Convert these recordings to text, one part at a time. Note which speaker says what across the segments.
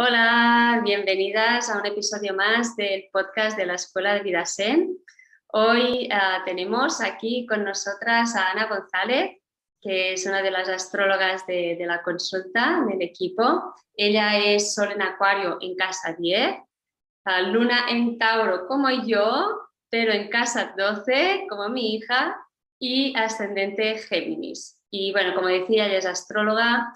Speaker 1: Hola, bienvenidas a un episodio más del podcast de la Escuela de Vida Zen. Hoy tenemos aquí con nosotras a Ana González, que es una de las astrólogas de la consulta del equipo. Ella es Sol en Acuario en casa 10, Luna en Tauro como yo, pero en casa 12 como mi hija y ascendente Géminis. Y bueno, como decía, ella es astróloga,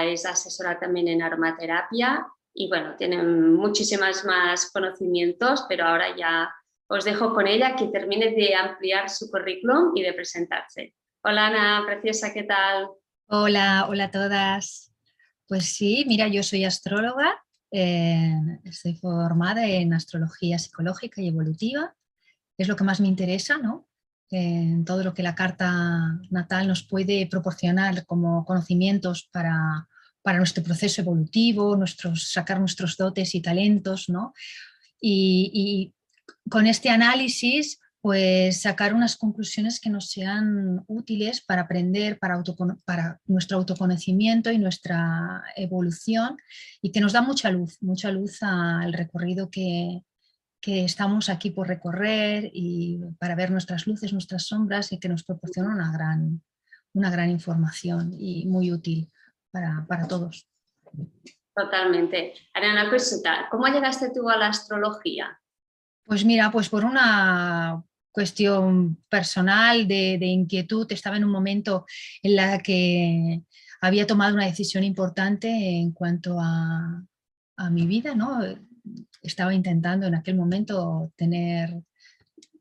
Speaker 1: es asesora también en aromaterapia y bueno, tiene muchísimas más conocimientos, pero ahora ya os dejo con ella que termine de ampliar su currículum y de presentarse. Hola Ana, preciosa, ¿qué tal?
Speaker 2: Hola, hola a todas. Pues sí, mira, yo soy astróloga, estoy formada en astrología psicológica y evolutiva, es lo que más me interesa, ¿no? En todo lo que la carta natal nos puede proporcionar como conocimientos para nuestro proceso evolutivo, sacar nuestros dotes y talentos, ¿no? Y con este análisis, pues sacar unas conclusiones que nos sean útiles para aprender, para nuestro autoconocimiento y nuestra evolución, y que nos da mucha luz al recorrido que estamos aquí por recorrer y para ver nuestras luces, nuestras sombras, y que nos proporciona una gran información y muy útil para todos.
Speaker 1: Totalmente. Ana, una consulta, ¿cómo llegaste tú a la astrología?
Speaker 2: Pues mira, pues por una cuestión personal de inquietud, estaba en un momento en la que había tomado una decisión importante en cuanto a mi vida, ¿no? Estaba intentando en aquel momento tener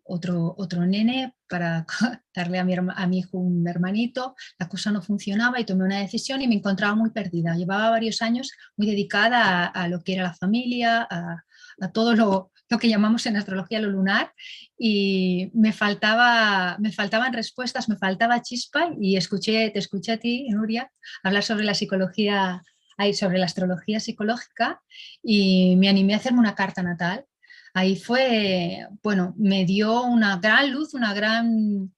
Speaker 2: otro nene para darle a mi hijo un hermanito. La cosa no funcionaba y tomé una decisión y me encontraba muy perdida. Llevaba varios años muy dedicada a lo que era la familia, a todo lo que llamamos en astrología lo lunar, y me faltaban respuestas, me faltaba chispa, y te escuché a ti, Nuria, hablar sobre la psicología, sobre la astrología psicológica, y me animé a hacerme una carta natal. Ahí fue, bueno, me dio una gran luz, una gran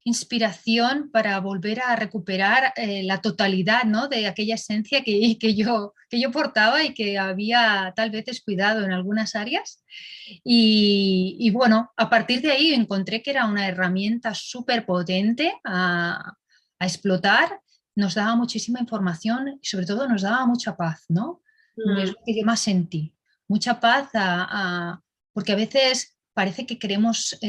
Speaker 2: inspiración para volver a recuperar la totalidad, ¿no? De aquella esencia que yo portaba y que había tal vez descuidado en algunas áreas. Y bueno, a partir de ahí encontré que era una herramienta súper potente a explotar. Nos daba muchísima información y sobre todo nos daba mucha paz, ¿no? Es lo que yo más sentí, mucha paz porque a veces parece que queremos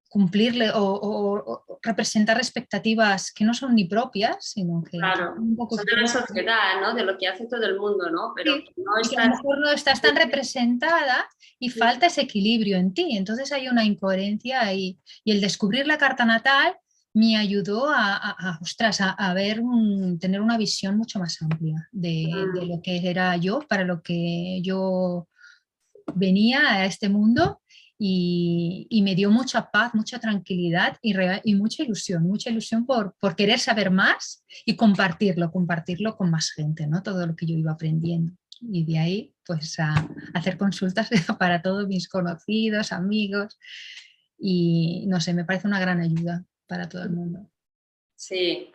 Speaker 2: cumplirle o representar expectativas que no son ni propias, sino que
Speaker 1: Claro,
Speaker 2: un poco
Speaker 1: son de la
Speaker 2: equivocadas,
Speaker 1: sociedad, ¿no? De lo que hace todo el mundo, ¿no? Pero
Speaker 2: sí,
Speaker 1: que no
Speaker 2: y que a lo
Speaker 1: estás...
Speaker 2: mejor no estás tan representada y falta ese equilibrio en ti. Entonces hay una incoherencia, y el descubrir la carta natal me ayudó ostras, a ver, tener una visión mucho más amplia de
Speaker 1: Mm,
Speaker 2: lo que era yo, para lo que yo venía a este mundo, y me dio mucha paz, mucha tranquilidad y mucha ilusión por querer saber más y compartirlo con más gente, ¿no? Todo lo que yo iba aprendiendo. Y de ahí, pues, a hacer consultas para todos mis conocidos, amigos, y no sé, me parece una gran ayuda para todo el mundo.
Speaker 1: sí.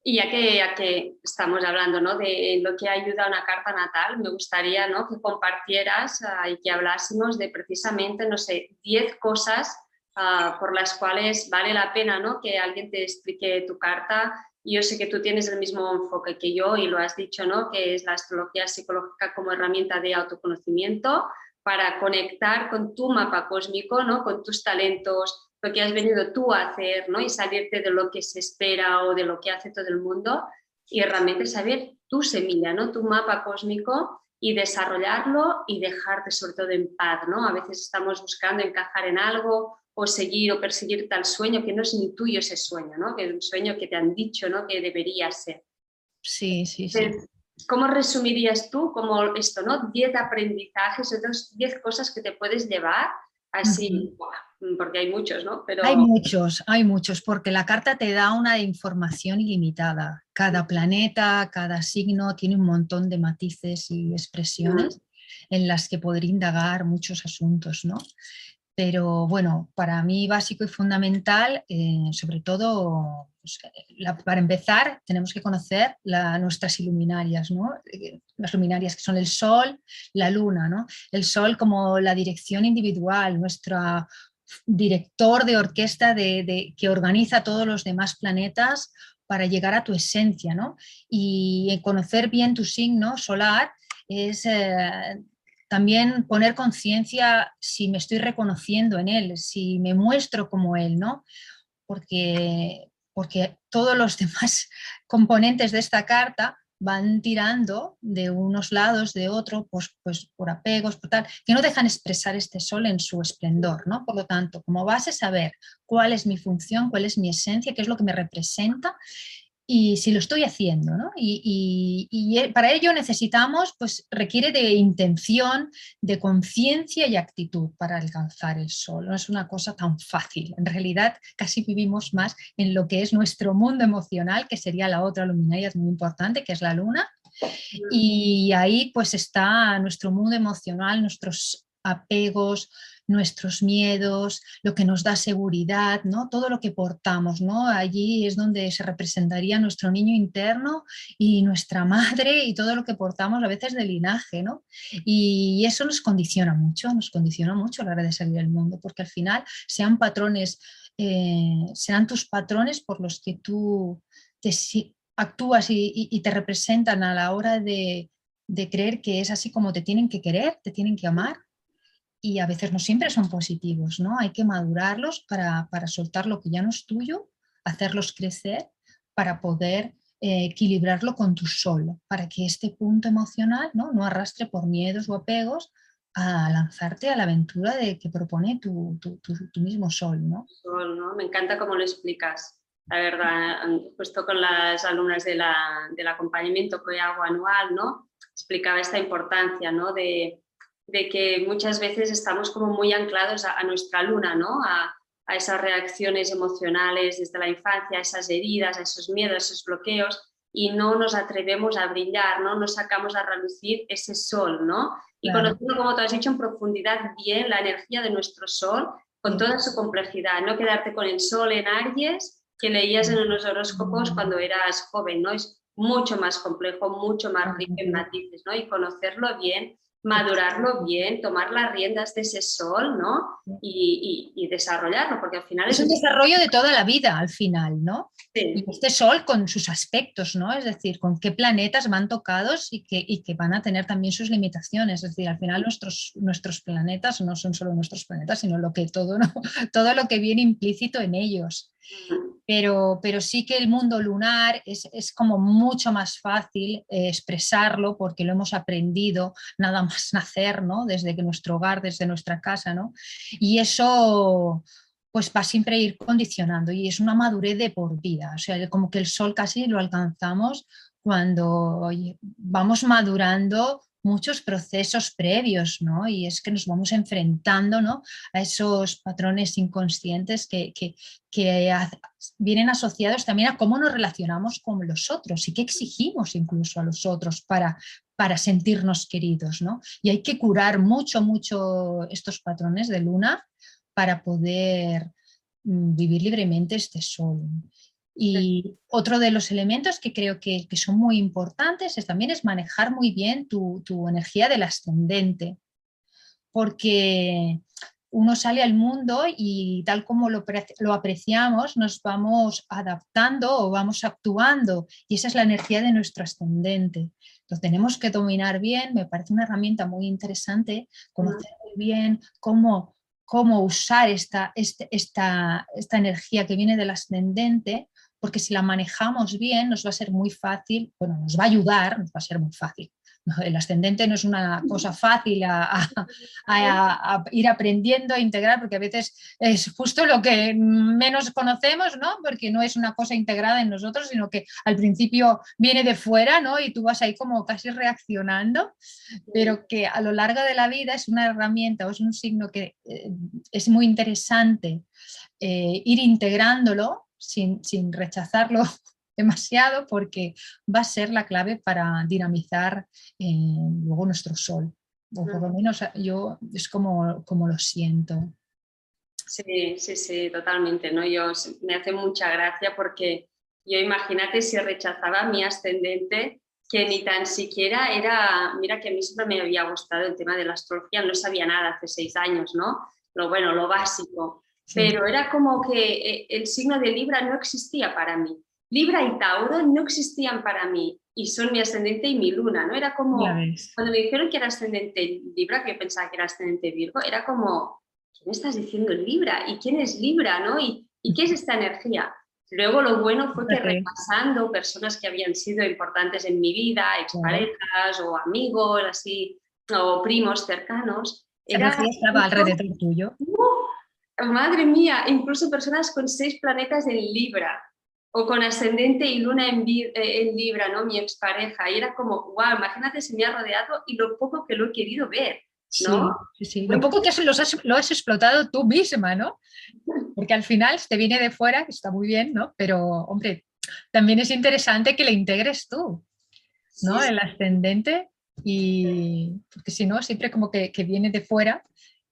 Speaker 1: Y ya que estamos hablando, ¿no? De lo que ayuda a una carta natal, me gustaría, ¿no? Que compartieras y que hablásemos de precisamente, no sé, 10 cosas por las cuales vale la pena, ¿no? Que alguien te explique tu carta. Y yo sé que tú tienes el mismo enfoque que yo y lo has dicho, ¿no? Que es la astrología psicológica como herramienta de autoconocimiento para conectar con tu mapa cósmico, ¿no? Con tus talentos, lo que has venido tú a hacer, ¿no? Y salirte de lo que se espera o de lo que hace todo el mundo y realmente saber tu semilla, ¿no? Tu mapa cósmico y desarrollarlo y dejarte sobre todo en paz, ¿no? A veces estamos buscando encajar en algo o seguir o perseguir tal sueño que no es ni tuyo ese sueño, ¿no? Que es un sueño que te han dicho, ¿no? Que debería ser.
Speaker 2: Sí, sí, sí.
Speaker 1: Entonces, ¿cómo resumirías tú como esto, ¿no? 10 aprendizajes, 10 cosas que te puedes llevar
Speaker 2: Ujú.
Speaker 1: así, ¡buah! Porque hay muchos, ¿no? Pero
Speaker 2: Hay muchos, porque la carta te da una información ilimitada. Cada planeta, cada signo tiene un montón de matices y expresiones en las que poder indagar muchos asuntos, ¿no? Pero bueno, para mí básico y fundamental, sobre todo, pues, para empezar, tenemos que conocer nuestras iluminarias, ¿no? Las luminarias que son el Sol, la Luna, ¿no? El Sol como la dirección individual, nuestro director de orquesta que organiza todos los demás planetas para llegar a tu esencia, ¿no? Y conocer bien tu signo solar es también poner conciencia si me estoy reconociendo en él, si me muestro como él, ¿no? Porque todos los demás componentes de esta carta van tirando de unos lados, de otro, pues por apegos, por tal, que no dejan expresar este sol en su esplendor, ¿no? Por lo tanto, como base, saber cuál es mi función, cuál es mi esencia, qué es lo que me representa y si lo estoy haciendo, ¿no? Y para ello necesitamos, pues requiere de intención, de conciencia y actitud para alcanzar el sol. No es una cosa tan fácil. En realidad casi vivimos más en lo que es nuestro mundo emocional, que sería la otra luminaria muy importante, que es la luna. Y ahí pues está nuestro mundo emocional, nuestros apegos, nuestros miedos, lo que nos da seguridad, ¿no? Todo lo que portamos, ¿no? Allí es donde se representaría nuestro niño interno y nuestra madre y todo lo que portamos a veces de linaje, ¿no? Y eso nos condiciona mucho a la hora de salir al mundo, porque al final sean patrones, serán tus patrones por los que tú actúas y te representan a la hora de creer que es así como te tienen que querer, te tienen que amar y a veces no siempre son positivos, ¿no? Hay que madurarlos para soltar lo que ya no es tuyo, hacerlos crecer para poder equilibrarlo con tu sol, para que este punto emocional no arrastre por miedos o apegos a lanzarte a la aventura que propone tu mismo sol, ¿no?
Speaker 1: Sol, ¿no? Me encanta cómo lo explicas. La verdad, justo con las alumnas del acompañamiento que hago anual, ¿no? Explicaba esta importancia, ¿no? De que muchas veces estamos como muy anclados a nuestra luna, ¿no? A esas reacciones emocionales desde la infancia, a esas heridas, a esos miedos, a esos bloqueos, y no nos atrevemos a brillar, ¿no? No sacamos a relucir ese sol, ¿no? Y
Speaker 2: Claro.
Speaker 1: conociendo, como tú has dicho, en profundidad bien la energía de nuestro sol, con
Speaker 2: Sí.
Speaker 1: toda su complejidad, no quedarte con el sol en Aries que leías en los horóscopos cuando eras joven, ¿no? Es mucho más complejo, mucho más rico en matices, ¿no? Y conocerlo bien, madurarlo bien, tomar las riendas de ese sol, ¿no? Y desarrollarlo, porque al final
Speaker 2: Es un desarrollo de toda la vida al final, ¿no? Y
Speaker 1: sí.
Speaker 2: este sol con sus aspectos, ¿no? Es decir, con qué planetas van tocados y que van a tener también sus limitaciones. Es decir, al final nuestros planetas no son solo nuestros planetas, sino todo, ¿no? Todo lo que viene implícito en ellos. Pero sí que el mundo lunar es como mucho más fácil expresarlo porque lo hemos aprendido nada más nacer, ¿no? Desde que nuestro hogar, desde nuestra casa, ¿no? Y eso pues va siempre a ir condicionando y es una madurez de por vida, o sea, como que el sol casi lo alcanzamos cuando vamos madurando muchos procesos previos, ¿no? Y es que nos vamos enfrentando, ¿no? A esos patrones inconscientes que vienen asociados también a cómo nos relacionamos con los otros y qué exigimos incluso a los otros para sentirnos queridos, ¿no? Y hay que curar mucho, mucho estos patrones de luna para poder vivir libremente este sol. Y otro de los elementos que creo que son muy importantes también es manejar muy bien tu energía del ascendente, porque uno sale al mundo y tal como lo apreciamos, nos vamos adaptando o vamos actuando y esa es la energía de nuestro ascendente. Lo tenemos que dominar bien, me parece una herramienta muy interesante, conocer muy bien cómo usar esta energía que viene del ascendente, porque si la manejamos bien nos va a ser muy fácil, bueno, nos va a ayudar, nos va a ser muy fácil. No, el ascendente no es una cosa fácil a ir aprendiendo, a integrar, porque a veces es justo lo que menos conocemos, ¿no? Porque no es una cosa integrada en nosotros, sino que al principio viene de fuera, ¿no? Y tú vas ahí como casi reaccionando, pero que a lo largo de la vida es una herramienta o es un signo que es muy interesante ir integrándolo sin rechazarlo demasiado porque va a ser la clave para dinamizar luego nuestro sol. O por lo menos yo es como lo siento.
Speaker 1: Sí, sí, sí, totalmente, ¿no? Me hace mucha gracia porque yo imagínate si rechazaba mi ascendente, que ni tan siquiera era, mira que a mí siempre me había gustado el tema de la astrología, no sabía nada hace 6 años, ¿no? Bueno, lo básico,
Speaker 2: Sí,
Speaker 1: pero era como que el signo de Libra no existía para mí. Libra y Tauro no existían para mí y son mi ascendente y mi luna, ¿no? Era
Speaker 2: ya
Speaker 1: como,
Speaker 2: ves.
Speaker 1: cuando me dijeron que era ascendente Libra, que yo pensaba que era ascendente Virgo, era como ¿qué me estás diciendo Libra? ¿Y quién es Libra? ¿No? ¿Y qué es esta energía? Luego lo bueno fue que
Speaker 2: Fíjate,
Speaker 1: repasando personas que habían sido importantes en mi vida,
Speaker 2: claro.
Speaker 1: exparejas o amigos, así, o primos cercanos,
Speaker 2: Esa
Speaker 1: era
Speaker 2: energía estaba alrededor tuyo.
Speaker 1: madre mía, incluso personas con 6 planetas en Libra o con ascendente y luna en Libra, ¿no? Mi expareja. Y era como, wow, imagínate si me ha rodeado y lo poco que lo he querido ver, ¿no?
Speaker 2: Sí, sí, sí. Lo
Speaker 1: Fue
Speaker 2: poco que lo has explotado tú misma, ¿no? Porque al final te viene de fuera, que está muy bien, ¿no? Pero, hombre, también es interesante que le integres tú,
Speaker 1: sí,
Speaker 2: ¿no?
Speaker 1: sí.
Speaker 2: El ascendente, y porque si no, siempre como que viene de fuera.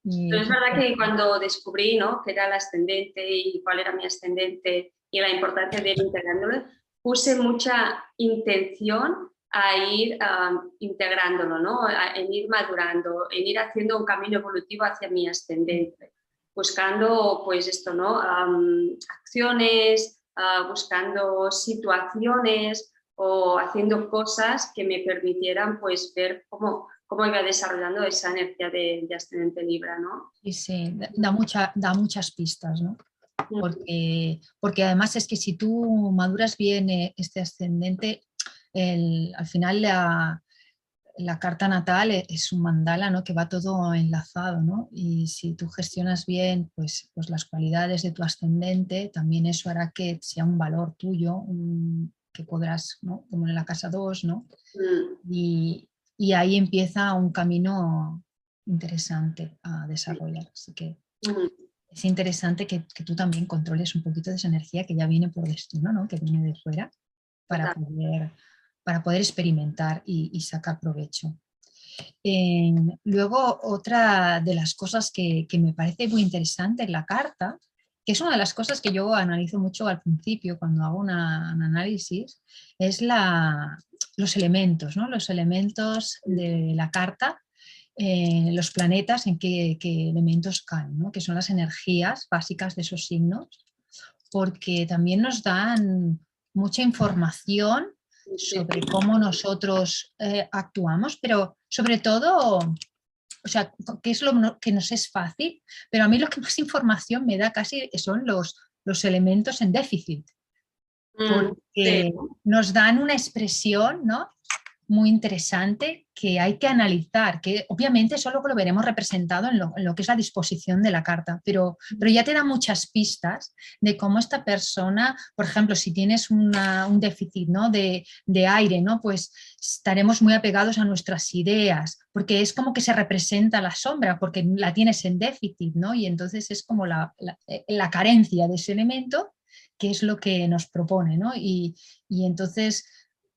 Speaker 1: Pero
Speaker 2: Y,
Speaker 1: es verdad que cuando descubrí, ¿no?, que era el ascendente y cuál era mi ascendente y la importancia de ir integrándolo, puse mucha intención a ir integrándolo, ¿no? En ir madurando, en ir haciendo un camino evolutivo hacia mi ascendente, buscando pues esto, ¿no? Acciones, buscando situaciones o haciendo cosas que me permitieran pues ver cómo iba desarrollando esa energía de ascendente Libra, ¿no?
Speaker 2: y sí, da muchas pistas, ¿no?
Speaker 1: Mm,
Speaker 2: Porque además es que si tú maduras bien este ascendente, al final la carta natal es un mandala, ¿no? Que va todo enlazado, ¿no? Y si tú gestionas bien pues las cualidades de tu ascendente, también eso hará que sea un valor tuyo, que podrás, ¿no? Como en la casa 2, ¿no?
Speaker 1: mm,
Speaker 2: Y ahí empieza un camino interesante a
Speaker 1: sí,
Speaker 2: desarrollar. Así que
Speaker 1: mm,
Speaker 2: es interesante que tú también controles un poquito de esa energía que ya viene por destino, ¿no? Que viene de fuera para
Speaker 1: total.
Speaker 2: poder, para poder experimentar y sacar provecho. Luego, otra de las cosas que me parece muy interesante en la carta, que es una de las cosas que yo analizo mucho al principio cuando hago un análisis, es los elementos, ¿no? Los elementos de la carta, los planetas, en qué elementos caen, ¿no? Que son las energías básicas de esos signos, porque también nos dan mucha información
Speaker 1: Sí.
Speaker 2: sobre cómo nosotros actuamos, pero sobre todo, o sea, que es lo que nos es fácil, pero a mí lo que más información me da casi son los elementos en déficit,
Speaker 1: Sí,
Speaker 2: porque nos dan una expresión, ¿no?, muy interesante que hay que analizar, que obviamente solo lo veremos representado en lo que es la disposición de la carta, pero ya te da muchas pistas de cómo esta persona, por ejemplo, si tienes un déficit, ¿no?, de aire, ¿no?, pues estaremos muy apegados a nuestras ideas, porque es como que se representa la sombra, porque la tienes en déficit, ¿no?, y entonces es como la carencia de ese elemento, que es lo que nos propone, ¿no? Y entonces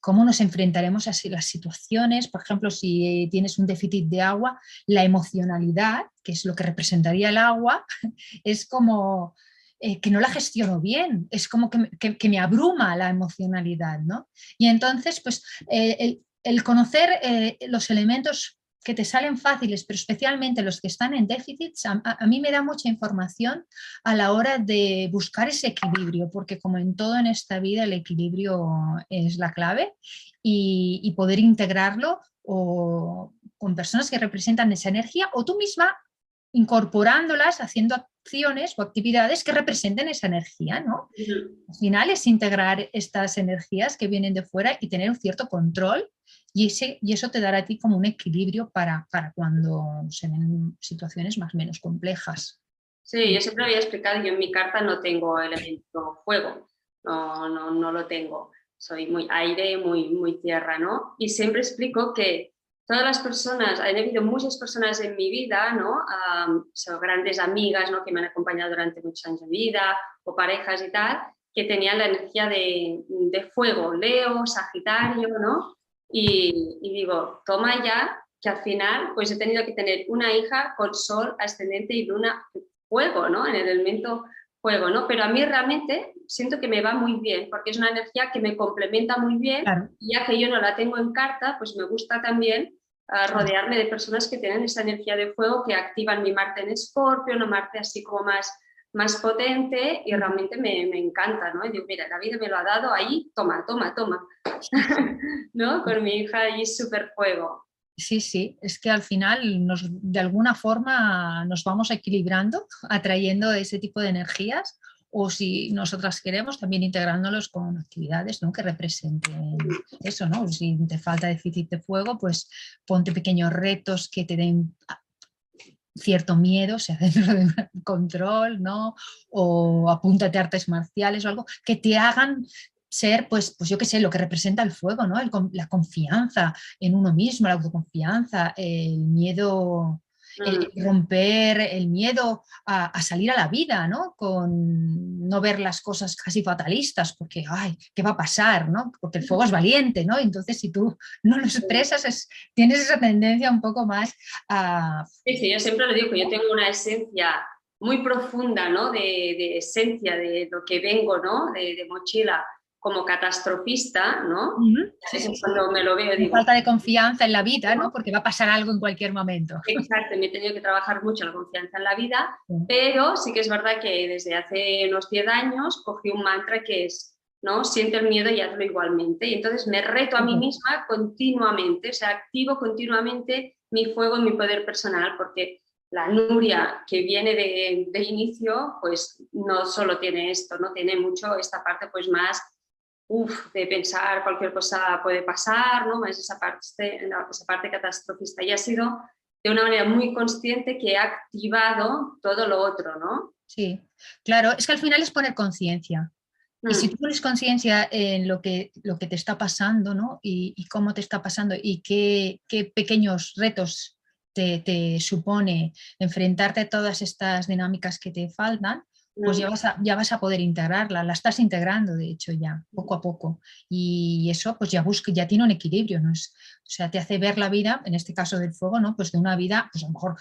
Speaker 2: cómo nos enfrentaremos a las situaciones, por ejemplo, si tienes un déficit de agua, la emocionalidad, que es lo que representaría el agua, es como que no la gestiono bien, es como que me abruma la emocionalidad, ¿no? Y entonces, pues, el conocer los elementos que te salen fáciles, pero especialmente los que están en déficit, a mí me da mucha información a la hora de buscar ese equilibrio, porque como en todo en esta vida, el equilibrio es la clave y poder integrarlo o con personas que representan esa energía o tú misma incorporándolas, haciendo acciones o actividades que representen esa energía, ¿no? Al final es integrar estas energías que vienen de fuera y tener un cierto control y eso te dará a ti como un equilibrio para cuando se ven situaciones más o menos complejas.
Speaker 1: sí, yo siempre había explicado, yo en mi carta no tengo elemento fuego, no lo tengo. Soy muy aire, muy tierra, ¿no? Y siempre explico que todas las personas, han habido muchas personas en mi vida, ¿no? Son grandes amigas, ¿no?, que me han acompañado durante muchos años de vida, o parejas y tal, que tenían la energía de fuego, Leo, Sagitario, ¿no? Y digo, toma ya, que al final pues he tenido que tener una hija con sol, ascendente y luna fuego, ¿no? En el elemento fuego, ¿no? Pero a mí realmente siento que me va muy bien, porque es una energía que me complementa muy bien,
Speaker 2: Claro.
Speaker 1: y ya que yo no la tengo en carta, pues me gusta también rodearme de personas que tienen esa energía de fuego, que activan mi Marte en Escorpio, una Marte así como más potente, y realmente me encanta, ¿no? Y digo, mira, la vida me lo ha dado ahí, toma, toma, toma, ¿no? Con mi hija ahí súper fuego.
Speaker 2: Sí, sí, es que al final de alguna forma nos vamos equilibrando, atrayendo ese tipo de energías, o si nosotras queremos, también integrándolos con actividades, ¿no?, que representen eso, ¿no? Si te falta déficit de fuego, pues ponte pequeños retos que te den cierto miedo, o sea, dentro de un control, ¿no? O apúntate a artes marciales o algo, que te hagan ser, pues yo qué sé, lo que representa el fuego, ¿no? La confianza en uno mismo, la autoconfianza, el miedo, el romper el miedo a salir a la vida, ¿no? Con no ver las cosas casi fatalistas, porque, ay, ¿qué va a pasar, no? Porque el fuego es valiente, ¿no? Entonces, si tú no lo expresas, tienes esa tendencia un poco más a...
Speaker 1: Sí, sí, yo siempre lo digo, que yo tengo una esencia muy profunda, ¿no? De esencia, de lo que vengo, ¿no? De mochila, como catastrofista, ¿no? A
Speaker 2: Sí, sí,
Speaker 1: veces
Speaker 2: sí.
Speaker 1: cuando me lo veo
Speaker 2: Una
Speaker 1: digo,
Speaker 2: falta de confianza en la vida, ¿no?
Speaker 1: ¿no?
Speaker 2: Porque va a pasar algo en cualquier momento.
Speaker 1: Exacto, me he tenido que trabajar mucho la confianza en la vida,
Speaker 2: Sí.
Speaker 1: pero sí que es verdad que desde hace unos 10 años cogí un mantra que es, ¿no? Siente el miedo y hazlo igualmente. Y entonces me reto a mí misma continuamente, o sea, activo continuamente mi fuego y mi poder personal, porque la Nuria que viene de inicio, pues no solo tiene esto, ¿no? Tiene mucho esta parte pues más de pensar cualquier cosa puede pasar, ¿no? Más esa parte catastrofista. Y ha sido de una manera muy consciente que ha activado todo lo otro, ¿no?
Speaker 2: Sí, claro, es que al final es poner conciencia. Y si tú
Speaker 1: Mm,
Speaker 2: pones conciencia en lo que te está pasando, ¿no? Y cómo te está pasando y qué pequeños retos te supone enfrentarte a todas estas dinámicas que te faltan, pues
Speaker 1: mm.
Speaker 2: ya vas a poder integrarla. La estás integrando, de hecho, ya, poco a poco. Y eso pues ya tiene un equilibrio, ¿no? O sea, te hace ver la vida, en este caso del fuego, ¿no? Pues de una vida, pues a lo mejor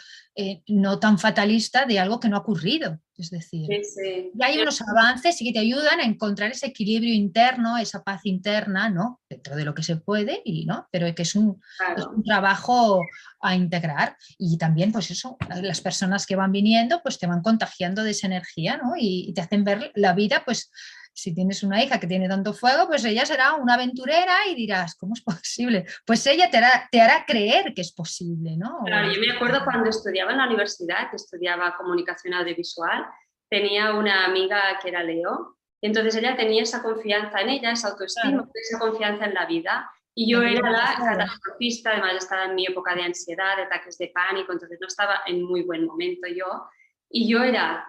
Speaker 2: no tan fatalista de algo que no ha ocurrido. Es decir,
Speaker 1: Sí, sí.
Speaker 2: ya hay unos avances y que te ayudan a encontrar ese equilibrio interno, esa paz interna, ¿no? Dentro de lo que se puede, ¿no? Pero que es un
Speaker 1: Claro.
Speaker 2: trabajo a integrar. Y también, pues eso, las personas que van viniendo, pues te van contagiando de esa energía, ¿no? Y te hacen ver la vida, pues si tienes una hija que tiene tanto fuego, pues ella será una aventurera y dirás, ¿cómo es posible? Pues ella te hará creer que es posible, ¿no?
Speaker 1: Claro, yo me acuerdo cuando estudiaba en la universidad, que estudiaba comunicación audiovisual, tenía una amiga que era Leo, y entonces ella tenía esa confianza en ella, esa autoestima,
Speaker 2: Claro,
Speaker 1: esa confianza en la vida, y yo
Speaker 2: la que
Speaker 1: era
Speaker 2: viene de
Speaker 1: la
Speaker 2: fuego.
Speaker 1: catastrofista, además estaba en mi época de ansiedad, de ataques de pánico, entonces no estaba en muy buen momento yo, y yo era,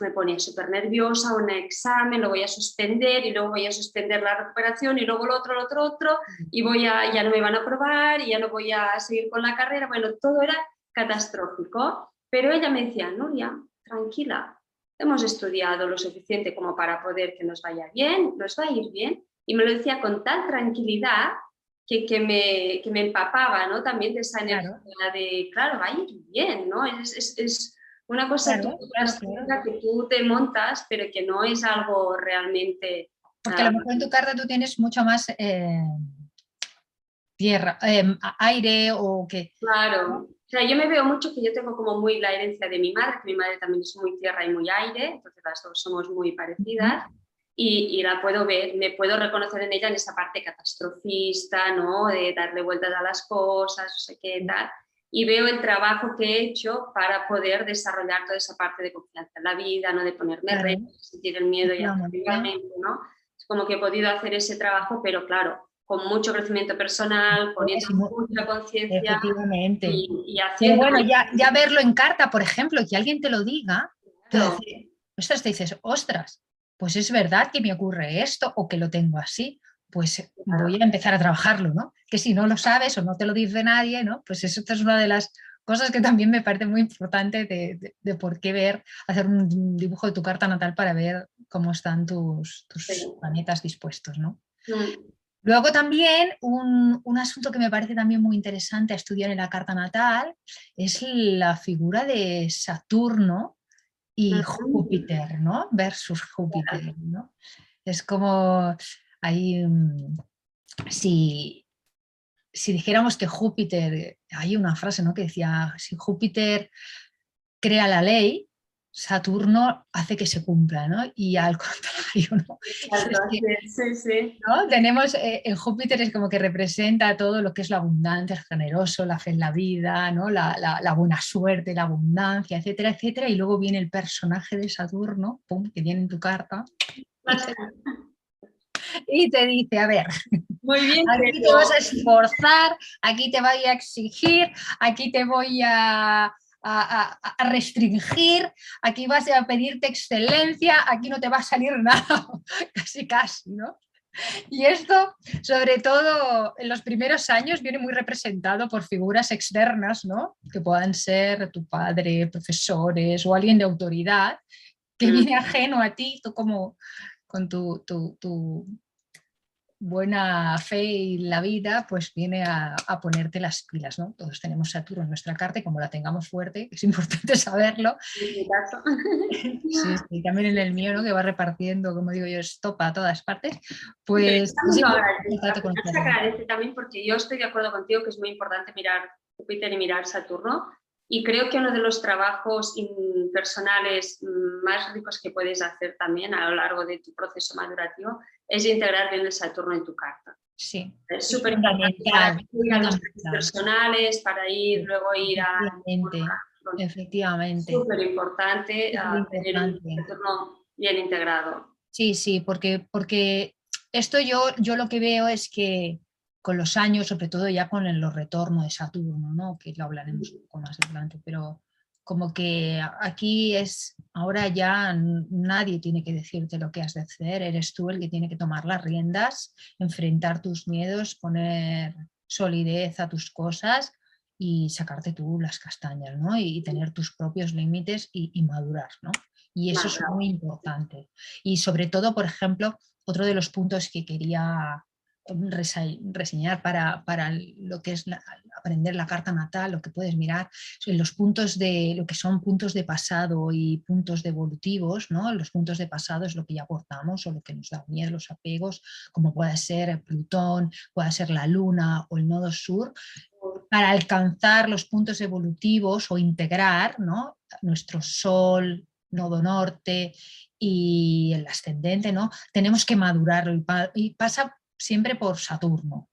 Speaker 1: me ponía súper nerviosa, un examen, lo voy a suspender, y luego voy a suspender la recuperación, y luego lo otro, y ya no me van a aprobar, y ya no voy a seguir con la carrera, bueno, todo era catastrófico, pero ella me decía, Nuria, tranquila, hemos estudiado lo suficiente como para poder que nos vaya bien, nos va a ir bien, y me lo decía con tal tranquilidad que me empapaba, ¿no? También de esa energía
Speaker 2: Claro,
Speaker 1: de, claro, va a ir bien, ¿no? Es una cosa
Speaker 2: claro, claro, claro.
Speaker 1: que tú te montas, pero que no es algo realmente...
Speaker 2: Porque a lo mejor en tu carta tú tienes mucho más tierra, aire o que...
Speaker 1: Claro,
Speaker 2: ¿no?
Speaker 1: o sea, yo me veo mucho que yo tengo como muy la herencia de mi madre, que mi madre también es muy tierra y muy aire, entonces las dos somos muy parecidas y la puedo ver, me puedo reconocer en ella en esa parte catastrofista, ¿no? De darle vueltas a las cosas, no sé qué tal, y veo el trabajo que he hecho para poder desarrollar toda esa parte de confianza en la vida, ¿no? De ponerme
Speaker 2: Claro,
Speaker 1: retos, sentir el miedo y hacerlo
Speaker 2: efectivamente,
Speaker 1: igualmente, ¿no? Es como que he podido hacer ese trabajo, pero claro, con mucho crecimiento personal, poniendo
Speaker 2: sí,
Speaker 1: mucha conciencia
Speaker 2: efectivamente.
Speaker 1: y
Speaker 2: Pero
Speaker 1: haciendo...
Speaker 2: bueno, ya verlo en carta, por ejemplo, que alguien te lo diga, te
Speaker 1: Claro,
Speaker 2: dice, ostras, te dices, ostras, pues es verdad que me ocurre esto o que lo tengo así, pues voy
Speaker 1: claro.
Speaker 2: a empezar a trabajarlo, ¿no? Que si no lo sabes o no te lo dice nadie, ¿no? Pues eso es una de las cosas que también me parece muy importante de por qué hacer un dibujo de tu carta natal para ver cómo están tus
Speaker 1: Sí.
Speaker 2: planetas dispuestos, ¿no?
Speaker 1: Mm,
Speaker 2: Luego también un asunto que me parece también muy interesante a estudiar en la carta natal es la figura de Saturno y Júpiter, ¿no? Versus Júpiter, ¿no? Es como ahí, si dijéramos que Júpiter, hay una frase, ¿no?, que decía, si Júpiter crea la ley, Saturno hace que se cumpla, ¿no? Y al contrario, ¿no?
Speaker 1: Sí.
Speaker 2: ¿No? Tenemos, en Júpiter es como que representa todo lo que es la abundancia, el generoso, la fe en la vida, ¿no? La buena suerte, la abundancia, etcétera, etcétera. Y luego viene el personaje de Saturno, pum, que viene en tu carta, y te dice, a ver,
Speaker 1: muy bien,
Speaker 2: aquí te vas a esforzar, aquí te voy a exigir, aquí te voy a restringir, aquí vas a pedirte excelencia, aquí no te va a salir nada, casi, ¿no? Y esto, sobre todo en los primeros años, viene muy representado por figuras externas, ¿no? Que puedan ser tu padre, profesores o alguien de autoridad, que viene ajeno a ti, tú como con tu buena fe y la vida, pues viene a ponerte las pilas, ¿no? Todos tenemos Saturno en nuestra carta y como la tengamos fuerte, es importante saberlo. Sí, también en el mío, ¿no?, que va repartiendo, como digo yo, estopa a todas partes, pues
Speaker 1: se agradece también, porque yo estoy de acuerdo contigo que es muy importante mirar Júpiter y mirar Saturno, y creo que uno de los trabajos personales más ricos que puedes hacer también a lo largo de tu proceso madurativo es integrar bien el Saturno en tu carta.
Speaker 2: Sí,
Speaker 1: es súper importante para ir a los personales, para ir,
Speaker 2: sí,
Speaker 1: luego ir
Speaker 2: efectivamente.
Speaker 1: Súper importante tener un Saturno bien integrado.
Speaker 2: Sí, porque esto yo lo que veo es que con los años, sobre todo ya con los retornos de Saturno, ¿no?, que lo hablaremos un poco más adelante, pero como que aquí es, ahora ya nadie tiene que decirte lo que has de hacer, eres tú el que tiene que tomar las riendas, enfrentar tus miedos, poner solidez a tus cosas y sacarte tú las castañas, ¿no? Y tener tus propios límites y madurar, ¿no? Y eso es muy importante. Y sobre todo, por ejemplo, otro de los puntos que quería reseñar para lo que es aprender la carta natal, lo que puedes mirar, los puntos de lo que son puntos de pasado y puntos devolutivos, ¿no? Los puntos de pasado es lo que ya aportamos o lo que nos da miedo, los apegos, como puede ser Plutón, puede ser la Luna o el nodo sur, para alcanzar los puntos evolutivos o integrar, ¿no?, nuestro Sol, nodo norte y el ascendente, ¿no?, tenemos que madurarlo y pasa siempre por Saturno.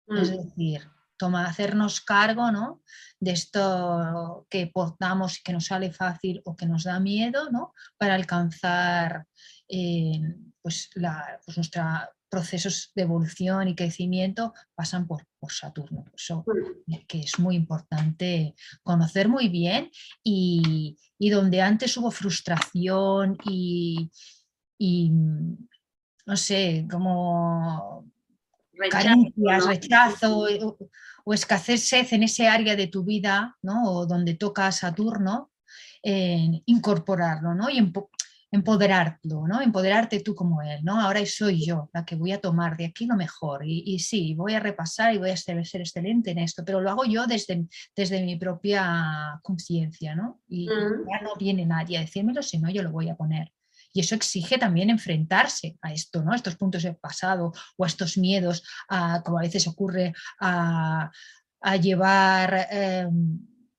Speaker 2: Es decir, hacernos cargo, ¿no?, de esto que portamos y que nos sale fácil o que nos da miedo, ¿no?, para alcanzar pues nuestros procesos de evolución y crecimiento pasan por Saturno. Eso que es muy importante conocer muy bien, y donde antes hubo frustración y no sé, como carencias, ¿no?, rechazo o escasez en ese área de tu vida, ¿no?, o donde toca Saturno, incorporarlo, ¿no?, y empoderarlo, ¿no?, empoderarte tú como él, ¿no? Ahora soy yo la que voy a tomar de aquí lo mejor y sí, voy a repasar y voy a ser excelente en esto, pero lo hago yo desde mi propia conciencia, ¿no? Y ya no viene nadie a decírmelo, sino yo lo voy a poner. Y eso exige también enfrentarse a esto, ¿no?, a estos puntos del pasado o a estos miedos, como a veces ocurre, a llevar,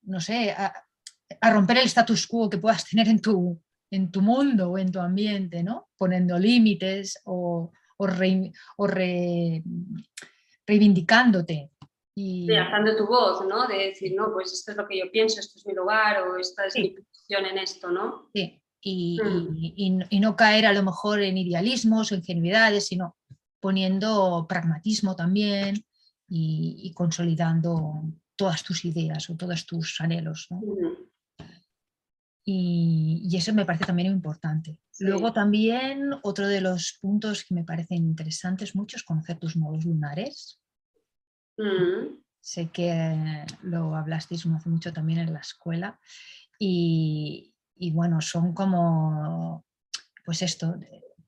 Speaker 2: no sé, a romper el status quo que puedas tener en tu mundo o en tu ambiente, ¿no?, poniendo límites o reivindicándote.
Speaker 1: Sí, alzando tu voz, ¿no?, de decir, no, pues esto es lo que yo pienso, esto es mi lugar o esta es mi posición en esto, ¿no?
Speaker 2: Sí. Y no caer a lo mejor en idealismos o ingenuidades, sino poniendo pragmatismo también y consolidando todas tus ideas o todos tus anhelos, ¿no? Y eso me parece también importante. Sí. Luego también otro de los puntos que me parecen interesantes mucho es conocer tus nodos lunares. Sé que lo hablasteis no hace mucho también en la escuela y bueno, son como, pues esto,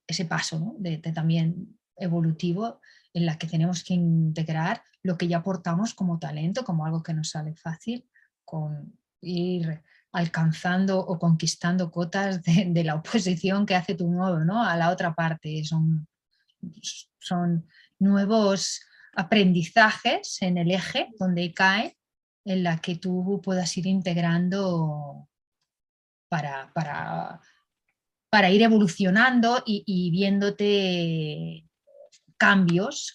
Speaker 2: ese paso, ¿no?, de también evolutivo en la que tenemos que integrar lo que ya aportamos como talento, como algo que nos sale fácil, con ir alcanzando o conquistando cotas de la oposición que hace tu nodo, ¿no? A la otra parte. Son nuevos aprendizajes en el eje donde cae, en la que tú puedas ir integrando para ir evolucionando y viéndote cambios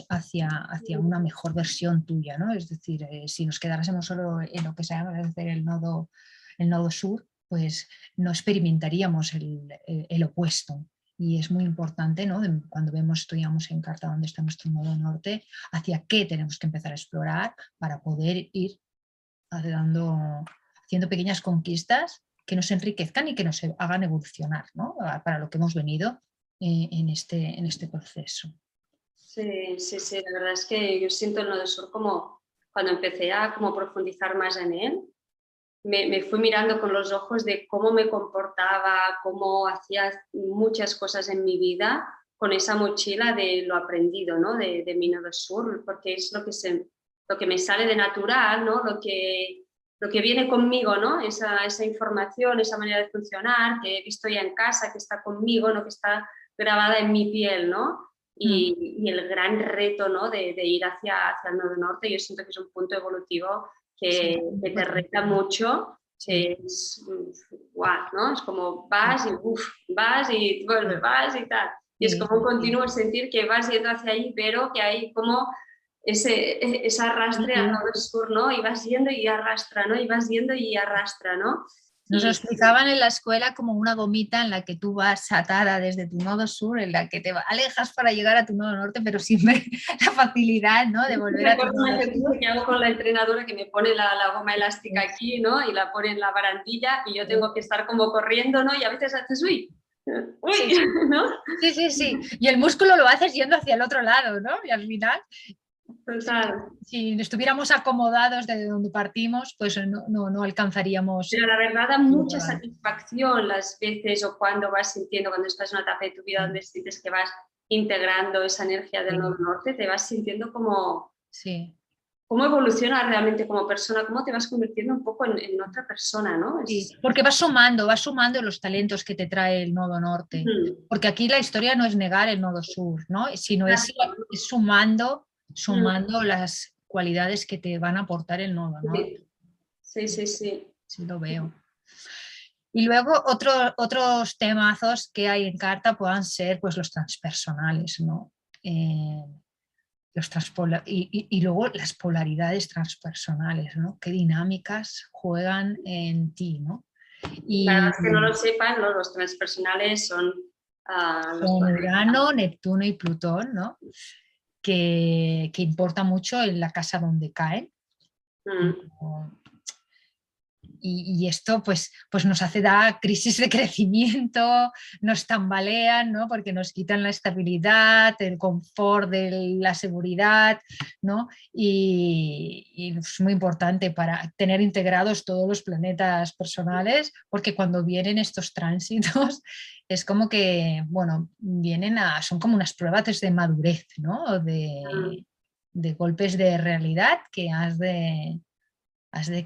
Speaker 2: hacia una mejor versión tuya, ¿no? Es decir, si nos quedáramos solo en lo que se llama el nodo sur, pues no experimentaríamos el opuesto. Y es muy importante, ¿no? Cuando estudiamos en carta dónde está nuestro nodo norte, hacia qué tenemos que empezar a explorar para poder ir haciendo pequeñas conquistas que nos enriquezcan y que nos hagan evolucionar, ¿no? Para lo que hemos venido en este proceso.
Speaker 1: Sí, sí, sí, la verdad es que yo siento el nodo sur como cuando empecé a como profundizar más en él, me fui mirando con los ojos de cómo me comportaba, cómo hacía muchas cosas en mi vida con esa mochila de lo aprendido, ¿no? de mi nodo sur, porque es lo que me sale de natural, ¿no? Lo que viene conmigo, ¿no? Esa información, esa manera de funcionar que he visto ya en casa, que está conmigo, ¿no? Que está grabada en mi piel, ¿no? Y el gran reto, ¿no? de ir hacia el nodo norte, yo siento que es un punto evolutivo que te reta mucho, que es guau, ¿no? Es como vas y vas y vuelves, vas y tal. Y es como un continuo sentir que vas yendo hacia ahí, pero que hay como ese arrastre al nodo sur, ¿no? Y vas yendo y arrastra, ¿no? Y vas yendo y arrastra, ¿no?
Speaker 2: Nos lo explicaban en la escuela como una gomita en la que tú vas atada desde tu nodo sur, en la que te alejas para llegar a tu nodo norte, pero siempre la facilidad, ¿no? De volver a tu nodo sur.
Speaker 1: Que hago con la entrenadora que me pone la goma elástica aquí, ¿no? Y la pone en la barandilla y yo tengo que estar como corriendo, ¿no? Y a veces haces, uy,
Speaker 2: sí.
Speaker 1: ¿no?
Speaker 2: Sí, sí, sí. Y el músculo lo haces yendo hacia el otro lado, ¿no? Y al final...
Speaker 1: Total.
Speaker 2: Si estuviéramos acomodados desde donde partimos, pues no alcanzaríamos.
Speaker 1: Pero la verdad da mucha satisfacción las veces o cuando vas sintiendo, cuando estás en una etapa de tu vida donde sientes que vas integrando esa energía del nodo norte, te vas sintiendo como cómo evolucionas realmente como persona, cómo te vas convirtiendo un poco en otra persona, ¿no?
Speaker 2: Sí, porque vas sumando los talentos que te trae el nodo norte. Porque aquí la historia no es negar el nodo sur, ¿no? Sino es sumando las cualidades que te van a aportar el nodo norte.
Speaker 1: Sí, sí, sí.
Speaker 2: Sí, lo veo. Y luego otros temazos que hay en carta puedan ser pues, los transpersonales, ¿no? Y luego las polaridades transpersonales, ¿no? Qué dinámicas juegan en ti, ¿no?
Speaker 1: Para los que no lo sepan, ¿no? Los transpersonales son
Speaker 2: Urano, Neptuno y Plutón, ¿no? Que importa mucho en la casa donde caen. Y esto pues nos hace dar crisis de crecimiento, nos tambalean, ¿no? Porque nos quitan la estabilidad, el confort de la seguridad, ¿no? Y es muy importante para tener integrados todos los planetas personales, porque cuando vienen estos tránsitos es como que, bueno, son como unas pruebas de madurez, ¿no? De golpes de realidad que has de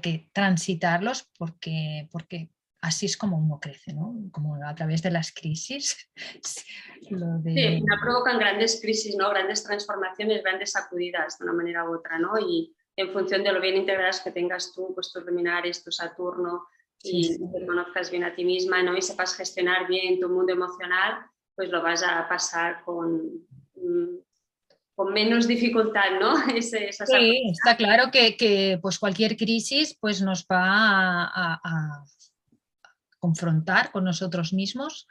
Speaker 2: que transitarlos porque así es como uno crece, ¿no? Como a través de las crisis.
Speaker 1: Sí, me provocan grandes crisis, ¿no? Grandes transformaciones, grandes sacudidas de una manera u otra, ¿no? Y en función de lo bien integradas que tengas tú, pues tus luminares, tu Saturno, y te conozcas bien a ti misma, ¿no? Y sepas gestionar bien tu mundo emocional, pues lo vas a pasar con menos dificultad, ¿no?
Speaker 2: Sí, está claro que pues cualquier crisis pues nos va a confrontar con nosotros mismos.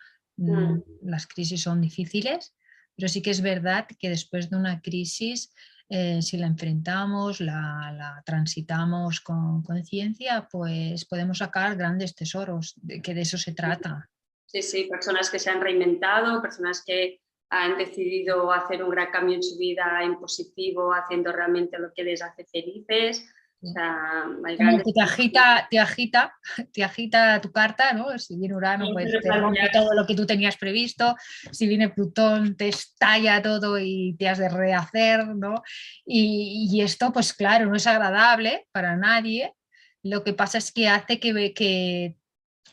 Speaker 2: Las crisis son difíciles, pero sí que es verdad que después de una crisis, si la enfrentamos, la transitamos con conciencia, pues podemos sacar grandes tesoros, que de eso se trata.
Speaker 1: Sí, sí, personas que se han reinventado, personas que han decidido hacer un gran cambio en su vida en positivo, haciendo realmente lo que les hace felices. O sea, hay
Speaker 2: como que te agita tu carta, ¿no? Si viene Urano, pues te rompe todo lo que tú tenías previsto. Si viene Plutón, te estalla todo y te has de rehacer, ¿no? Y esto, pues claro, no es agradable para nadie, Lo que pasa es que hace que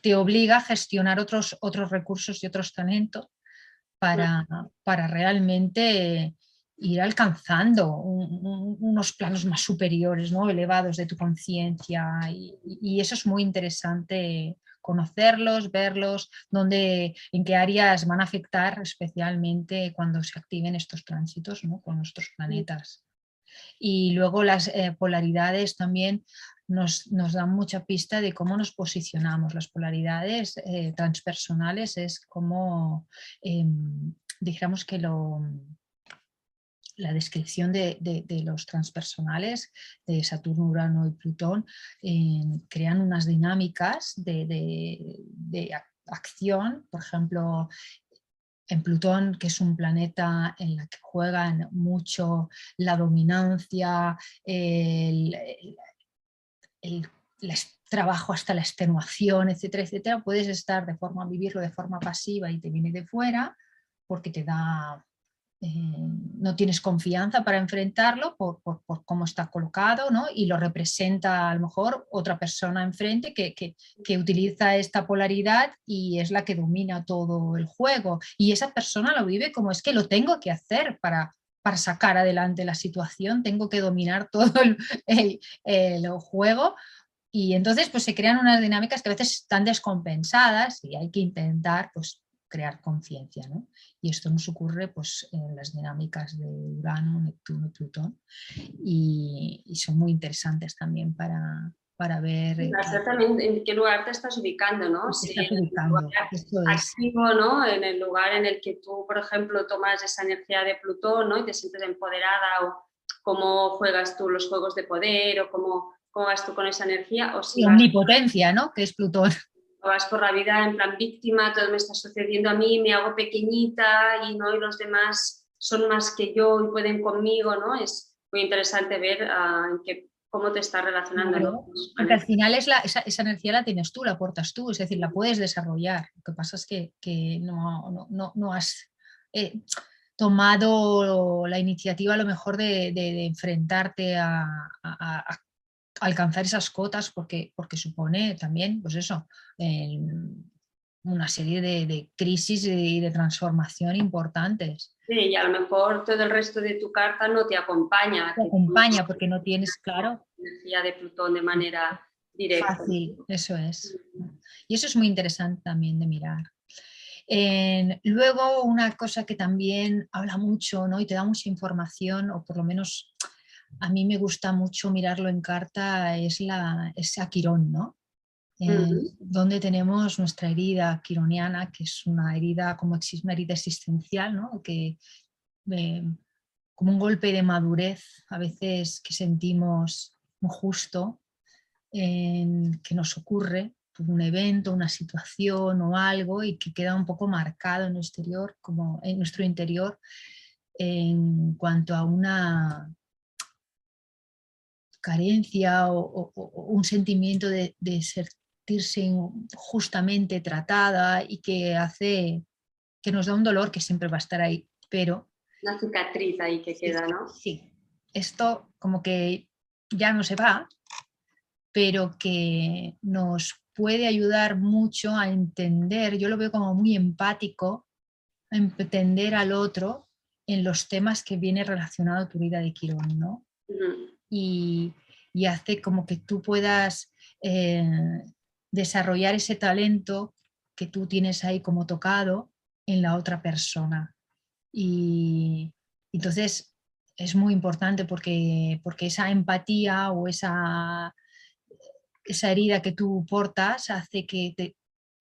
Speaker 2: te obliga a gestionar otros recursos y otros talentos para realmente ir alcanzando unos planos más superiores, ¿no? Elevados de tu conciencia, y eso es muy interesante conocerlos, verlos, en qué áreas van a afectar especialmente cuando se activen estos tránsitos, ¿no? Con nuestros planetas. Y luego las polaridades también nos dan mucha pista de cómo nos posicionamos. Las polaridades transpersonales es como, dijéramos que la descripción de los transpersonales de Saturno, Urano y Plutón crean unas dinámicas de acción. Por ejemplo, en Plutón, que es un planeta en la que juegan mucho la dominancia, el trabajo hasta la extenuación, etcétera, etcétera, puedes vivirlo de forma pasiva y te viene de fuera porque te da, no tienes confianza para enfrentarlo por cómo está colocado, ¿no? Y lo representa a lo mejor otra persona enfrente que utiliza esta polaridad y es la que domina todo el juego. Y esa persona lo vive como es que lo tengo que hacer para sacar adelante la situación, tengo que dominar todo el juego. Y entonces pues se crean unas dinámicas que a veces están descompensadas y hay que intentar pues crear conciencia, ¿no? Y esto nos ocurre pues en las dinámicas de Urano, Neptuno y Plutón, y son muy interesantes también para ver
Speaker 1: Para saber también en qué lugar te estás ubicando, ¿no?
Speaker 2: qué
Speaker 1: Si
Speaker 2: estás
Speaker 1: en el lugar
Speaker 2: ubicando. Esto es
Speaker 1: activo, ¿no? En el lugar en el que tú, por ejemplo, tomas esa energía de Plutón, ¿no? Y te sientes empoderada, o cómo juegas tú los juegos de poder, o cómo vas tú con esa energía, o si
Speaker 2: omnipotencia, ¿no? Que es Plutón.
Speaker 1: vas por la vida en plan víctima, todo me está sucediendo a mí, me hago pequeñita y, ¿no? Y los demás son más que yo y pueden conmigo, ¿no? Es muy interesante ver cómo te estás relacionando, ¿no?
Speaker 2: Claro, porque al final esa energía la tienes tú, la aportas tú, es decir, la puedes desarrollar. Lo que pasa es que no has tomado la iniciativa a lo mejor de enfrentarte a alcanzar esas cotas, porque supone también, pues eso, una serie de crisis y de transformación importantes.
Speaker 1: Sí, y a lo mejor todo el resto de tu carta no te acompaña.
Speaker 2: Te acompaña porque no tienes, claro,
Speaker 1: Energía de Plutón de manera directa.
Speaker 2: fácil, eso es. Y eso es muy interesante también de mirar. Luego una cosa que también habla mucho, ¿no? Y te da mucha información, o por lo menos a mí me gusta mucho mirarlo en carta, es a Quirón, ¿no? Donde tenemos nuestra herida quironiana, que es una herida una herida existencial, ¿no? Como un golpe de madurez, a veces que sentimos muy justo, que nos ocurre por un evento, una situación o algo, y que queda un poco marcado en nuestro interior en cuanto a una carencia o un sentimiento de sentirse justamente tratada, y que hace que nos da un dolor que siempre va a estar ahí, pero
Speaker 1: una cicatriz ahí que queda, ¿no?
Speaker 2: Sí, esto como que ya no se va, pero que nos puede ayudar mucho a entender, yo lo veo como muy empático, a entender al otro en los temas que viene relacionado a tu vida de Quirón, ¿no? Y hace como que tú puedas desarrollar ese talento que tú tienes ahí como tocado en la otra persona. Y entonces es muy importante porque esa empatía o esa herida que tú portas hace que te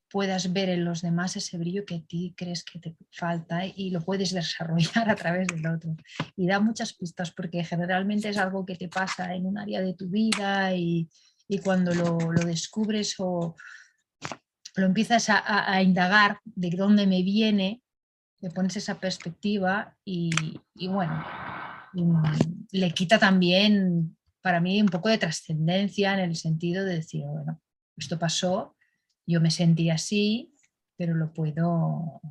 Speaker 2: puedas ver en los demás ese brillo que a ti crees que te falta, y lo puedes desarrollar a través del otro. Y da muchas pistas porque generalmente es algo que te pasa en un área de tu vida, y cuando lo descubres o lo empiezas a indagar de dónde me viene, le pones esa perspectiva y bueno, le quita también para mí un poco de trascendencia, en el sentido de decir, bueno, esto pasó, yo me sentí así, pero lo puedo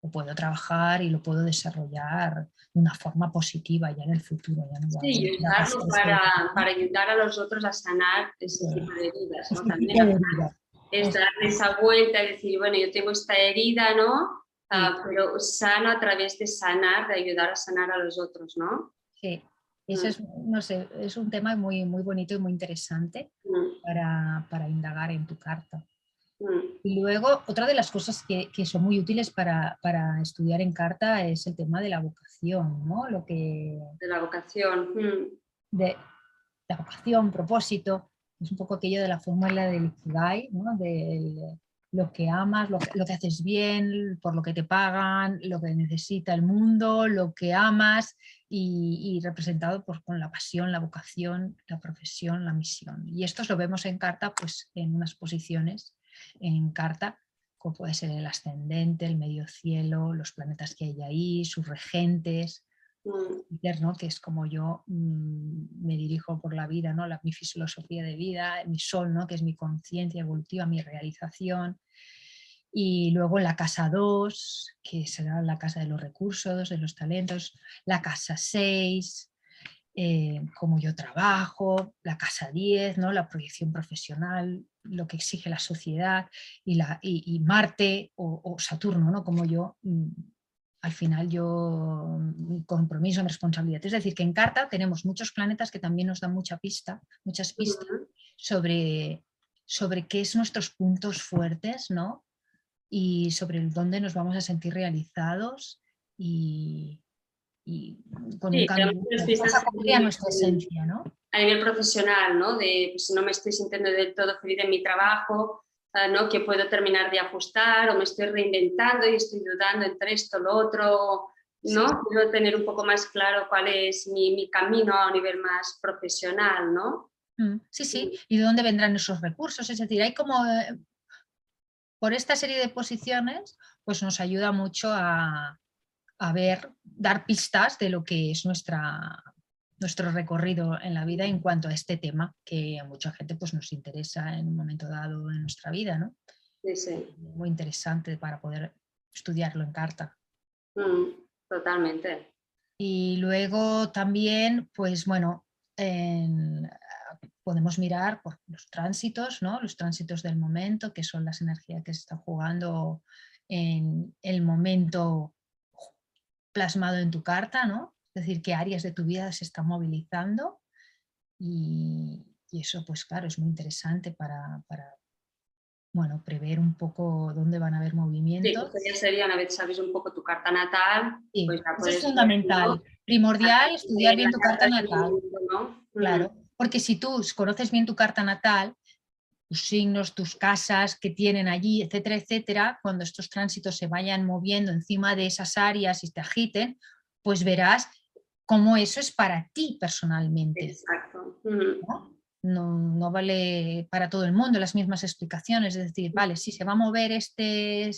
Speaker 2: lo puedo trabajar y lo puedo desarrollar de una forma positiva ya en el futuro. Ya no va a
Speaker 1: Sí, y
Speaker 2: volver a
Speaker 1: usarlo
Speaker 2: pasar esto de
Speaker 1: para ayudar a los otros a sanar ese tipo de heridas, ¿no?
Speaker 2: este
Speaker 1: También
Speaker 2: tipo de vida.
Speaker 1: es darle esa vuelta y decir, bueno, yo tengo esta herida, ¿no?
Speaker 2: Sí,
Speaker 1: Pero sano a través de sanar, de ayudar a sanar a los otros, ¿no?
Speaker 2: sí. Eso
Speaker 1: Mm,
Speaker 2: es, no sé, es un tema muy, muy bonito y muy interesante
Speaker 1: mm,
Speaker 2: para indagar en tu carta.
Speaker 1: mm.
Speaker 2: Y luego, otra de las cosas que son muy útiles para estudiar en carta es el tema de la vocación, ¿no? Lo que,
Speaker 1: De la vocación.
Speaker 2: de la vocación, propósito, es un poco aquello de la fórmula del Ikigai, ¿no? De lo que amas, lo que haces bien, por lo que te pagan, lo que necesita el mundo, lo que amas y representado pues, con la pasión, la vocación, la profesión, la misión. Y esto lo vemos en carta pues, en unas posiciones en carta, como puede ser el ascendente, el medio cielo, los planetas que hay ahí, sus regentes,
Speaker 1: Mm,
Speaker 2: ¿no? Que es como yo me dirijo por la vida, ¿no? Mi filosofía de vida, mi sol, ¿no? Que es mi conciencia evolutiva, mi realización. Y luego la casa 2 que será la casa de los recursos, de los talentos, la casa 6 cómo yo trabajo, la casa 10 ¿no? La proyección profesional, lo que exige la sociedad y Marte o Saturno, ¿no? Como yo al final mi compromiso, mi responsabilidad. Es decir, que en carta tenemos muchos planetas que también nos dan muchas pistas
Speaker 1: mm.
Speaker 2: sobre qué es nuestros puntos fuertes, ¿no? Y sobre dónde nos vamos a sentir realizados y con un
Speaker 1: Sí,
Speaker 2: cambio,
Speaker 1: tenemos las
Speaker 2: vamos a
Speaker 1: pistas
Speaker 2: cumplir a nuestra esencia, ¿no?
Speaker 1: a nivel profesional, ¿no? De pues, si no me estoy sintiendo del todo feliz en mi trabajo, ¿no? Que puedo terminar de ajustar o me estoy reinventando y estoy dudando entre esto, lo otro,
Speaker 2: Sí,
Speaker 1: ¿no? Puedo tener un poco más claro cuál es mi camino a un nivel más profesional, ¿no?
Speaker 2: sí, sí. ¿Y de dónde vendrán esos recursos? Es decir, hay como, por esta serie de posiciones, pues nos ayuda mucho a ver, dar pistas de lo que es nuestro recorrido en la vida en cuanto a este tema que a mucha gente pues, nos interesa en un momento dado en nuestra vida, ¿no?
Speaker 1: Sí, sí.
Speaker 2: Muy interesante para poder estudiarlo en carta.
Speaker 1: Mm, totalmente.
Speaker 2: Y luego también, pues bueno, podemos mirar por los tránsitos, ¿no? Los tránsitos del momento, que son las energías que se están jugando en el momento plasmado en tu carta, ¿no? Es decir, qué áreas de tu vida se están movilizando y eso, pues claro, es muy interesante para bueno, prever un poco dónde van a haber
Speaker 1: Sí,
Speaker 2: movimientos.
Speaker 1: esto ya sería, una vez sabes un poco tu carta natal,
Speaker 2: Sí,
Speaker 1: pues ya
Speaker 2: eso es
Speaker 1: puedes ver, ¿no?
Speaker 2: fundamental. Primordial, estudiar bien
Speaker 1: La
Speaker 2: tu
Speaker 1: carta
Speaker 2: carta
Speaker 1: del
Speaker 2: natal,
Speaker 1: momento, ¿no?
Speaker 2: claro. Porque si tú conoces bien tu carta natal, tus signos, tus casas que tienen allí, etcétera, etcétera, cuando estos tránsitos se vayan moviendo encima de esas áreas y te agiten, pues verás cómo eso es para ti personalmente.
Speaker 1: Exacto.
Speaker 2: ¿No? No vale para todo el mundo las mismas explicaciones, es decir, vale, sí, se va a mover este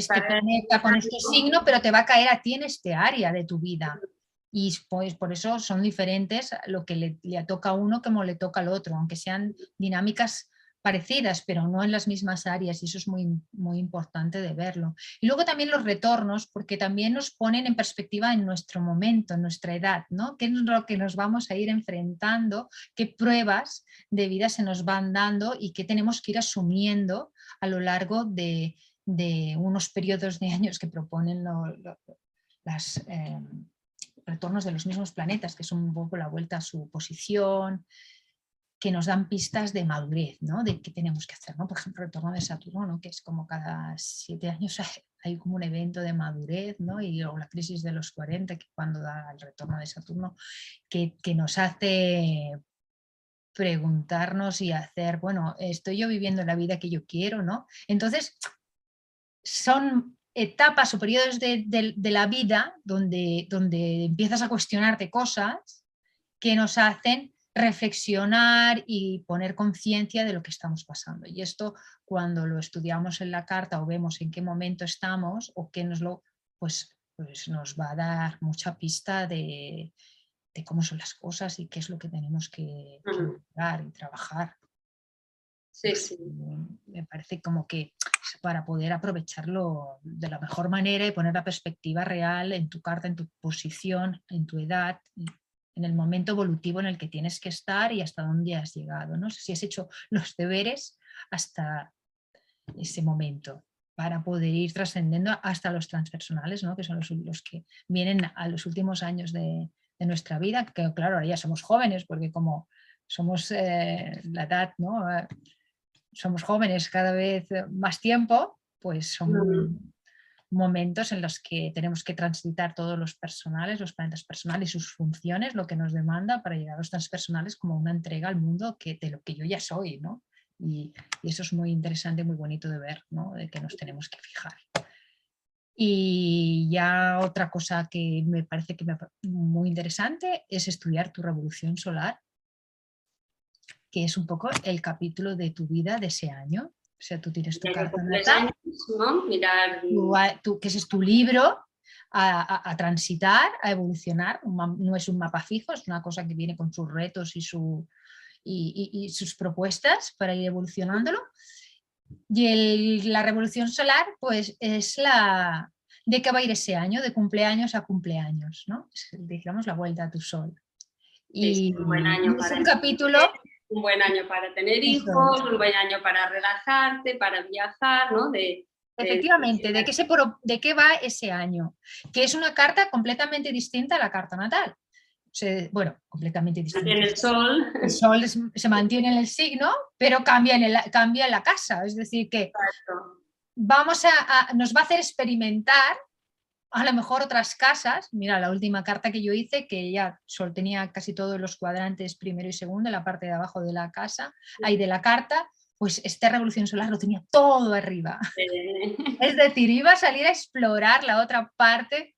Speaker 1: Para
Speaker 2: planeta con este signo, pero te va a caer a ti en este área de tu vida. Y pues por eso son diferentes lo que le toca a uno como le toca al otro, aunque sean dinámicas parecidas, pero no en las mismas áreas, y eso es muy, muy importante de verlo. Y luego también los retornos, porque también nos ponen en perspectiva en nuestro momento, en nuestra edad, ¿no? ¿Qué es lo que nos vamos a ir enfrentando? ¿Qué pruebas de vida se nos van dando y qué tenemos que ir asumiendo a lo largo de unos periodos de años que proponen los retornos de los mismos planetas, que son un poco la vuelta a su posición, que nos dan pistas de madurez, ¿no? De qué tenemos que hacer, ¿no? Por ejemplo, el retorno de Saturno, ¿no? Que es como cada 7 años hay como un evento de madurez, ¿no? Y luego la crisis de los 40, que cuando da el retorno de Saturno, que nos hace preguntarnos y hacer, bueno, ¿estoy yo viviendo la vida que yo quiero, no? Entonces, son etapas o periodos de la vida donde empiezas a cuestionarte cosas que nos hacen reflexionar y poner conciencia de lo que estamos pasando. Y esto, cuando lo estudiamos en la carta o vemos en qué momento estamos o qué nos lo, pues nos va a dar mucha pista de cómo son las cosas y qué es lo que tenemos que mejorar y trabajar.
Speaker 1: Sí, sí.
Speaker 2: Me parece como que para poder aprovecharlo de la mejor manera y poner la perspectiva real en tu carta, en tu posición, en tu edad, en el momento evolutivo en el que tienes que estar y hasta dónde has llegado, ¿no? Si has hecho los deberes hasta ese momento para poder ir trascendiendo hasta los transpersonales, ¿no? Que son los que vienen a los últimos años de nuestra vida, que claro, ahora ya somos jóvenes, porque como somos la edad, ¿no? Somos jóvenes cada vez más tiempo, pues son momentos en los que tenemos que transitar todos los personales, los planetas personales y sus funciones, lo que nos demanda para llegar a los transpersonales como una entrega al mundo de lo que yo ya soy, ¿no? Y eso es muy interesante, muy bonito de ver, ¿no? De que nos tenemos que fijar. Y ya otra cosa que me parece muy interesante es estudiar tu revolución solar, que es un poco el capítulo de tu vida de ese año. O sea, tú tienes tu carta natal,
Speaker 1: ¿no? Mirar...
Speaker 2: que ese es tu libro a transitar, a evolucionar. No es un mapa fijo, es una cosa que viene con sus retos y sus propuestas para ir evolucionándolo. Y la revolución solar, pues es la de qué va a ir ese año, de cumpleaños a cumpleaños, ¿no? Es, digamos, la vuelta a tu sol. Y,
Speaker 1: un buen año
Speaker 2: es
Speaker 1: para
Speaker 2: un capítulo...
Speaker 1: Un buen año para tener hijos, un buen año para relajarte, para viajar, ¿no?
Speaker 2: Efectivamente, ¿de qué va ese año? Que es una carta completamente distinta a la carta natal. Bueno, completamente distinta.
Speaker 1: El sol.
Speaker 2: El sol se mantiene en el signo, pero cambia en la casa. Es decir, que nos va a hacer experimentar a lo mejor otras casas. Mira, la última carta que yo hice, que ya Sol tenía casi todos los cuadrantes primero y segundo en la parte de abajo de la casa, ahí de la carta, pues esta revolución solar lo tenía todo arriba. Es decir, iba a salir a explorar la otra parte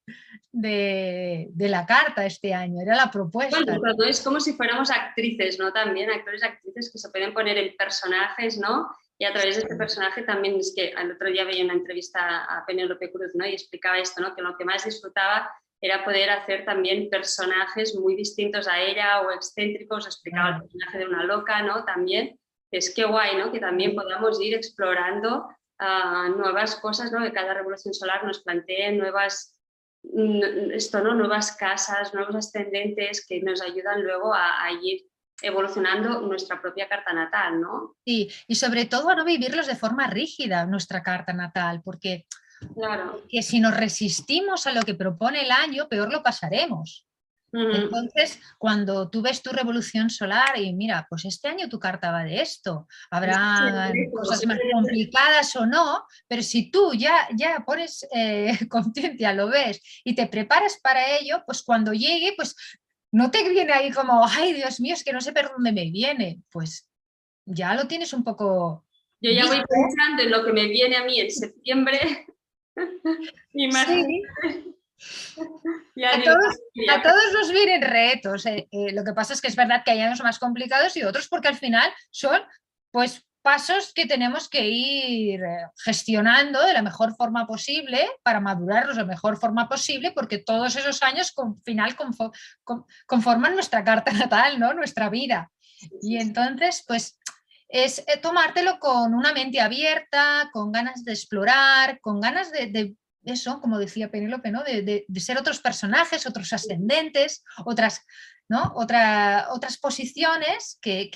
Speaker 2: de la carta este año, era la propuesta.
Speaker 1: Bueno, todo es como si fuéramos actrices, ¿no? También actores y actrices que se pueden poner en personajes, ¿no? Y a través de este personaje también, es que el otro día veía una entrevista a Penélope Cruz, ¿no? Y explicaba esto, ¿no? Que lo que más disfrutaba era poder hacer también personajes muy distintos a ella o excéntricos. Explicaba el personaje de una loca, ¿no? También, es que guay, ¿no? Que también podamos ir explorando nuevas cosas, ¿no? Que cada revolución solar nos plantee nuevas casas, nuevos ascendentes que nos ayudan luego a ir evolucionando nuestra propia carta natal, ¿no?
Speaker 2: Sí, y sobre todo a no vivirlos de forma rígida nuestra carta natal, porque si nos resistimos a lo que propone el año, peor lo pasaremos. Entonces, cuando tú ves tu revolución solar y mira, pues este año tu carta va de esto, habrá cosas más complicadas o no, pero si tú ya pones conciencia, lo ves y te preparas para ello, pues cuando llegue, pues no te viene ahí como, ay Dios mío, es que no sé por dónde me viene, pues ya lo tienes un poco...
Speaker 1: Yo ya voy pensando en lo que me viene a mí en septiembre.
Speaker 2: Sí. A todos nos vienen retos. Lo que pasa es que es verdad que hay años más complicados y otros porque al final son pues pasos que tenemos que ir gestionando de la mejor forma posible para madurarlos de la mejor forma posible, porque todos esos años final conforman nuestra carta natal, ¿no? Nuestra vida. Y entonces, pues es tomártelo con una mente abierta, con ganas de explorar, con ganas de eso, como decía Penélope, ¿no? de ser otros personajes, otros ascendentes, otras posiciones que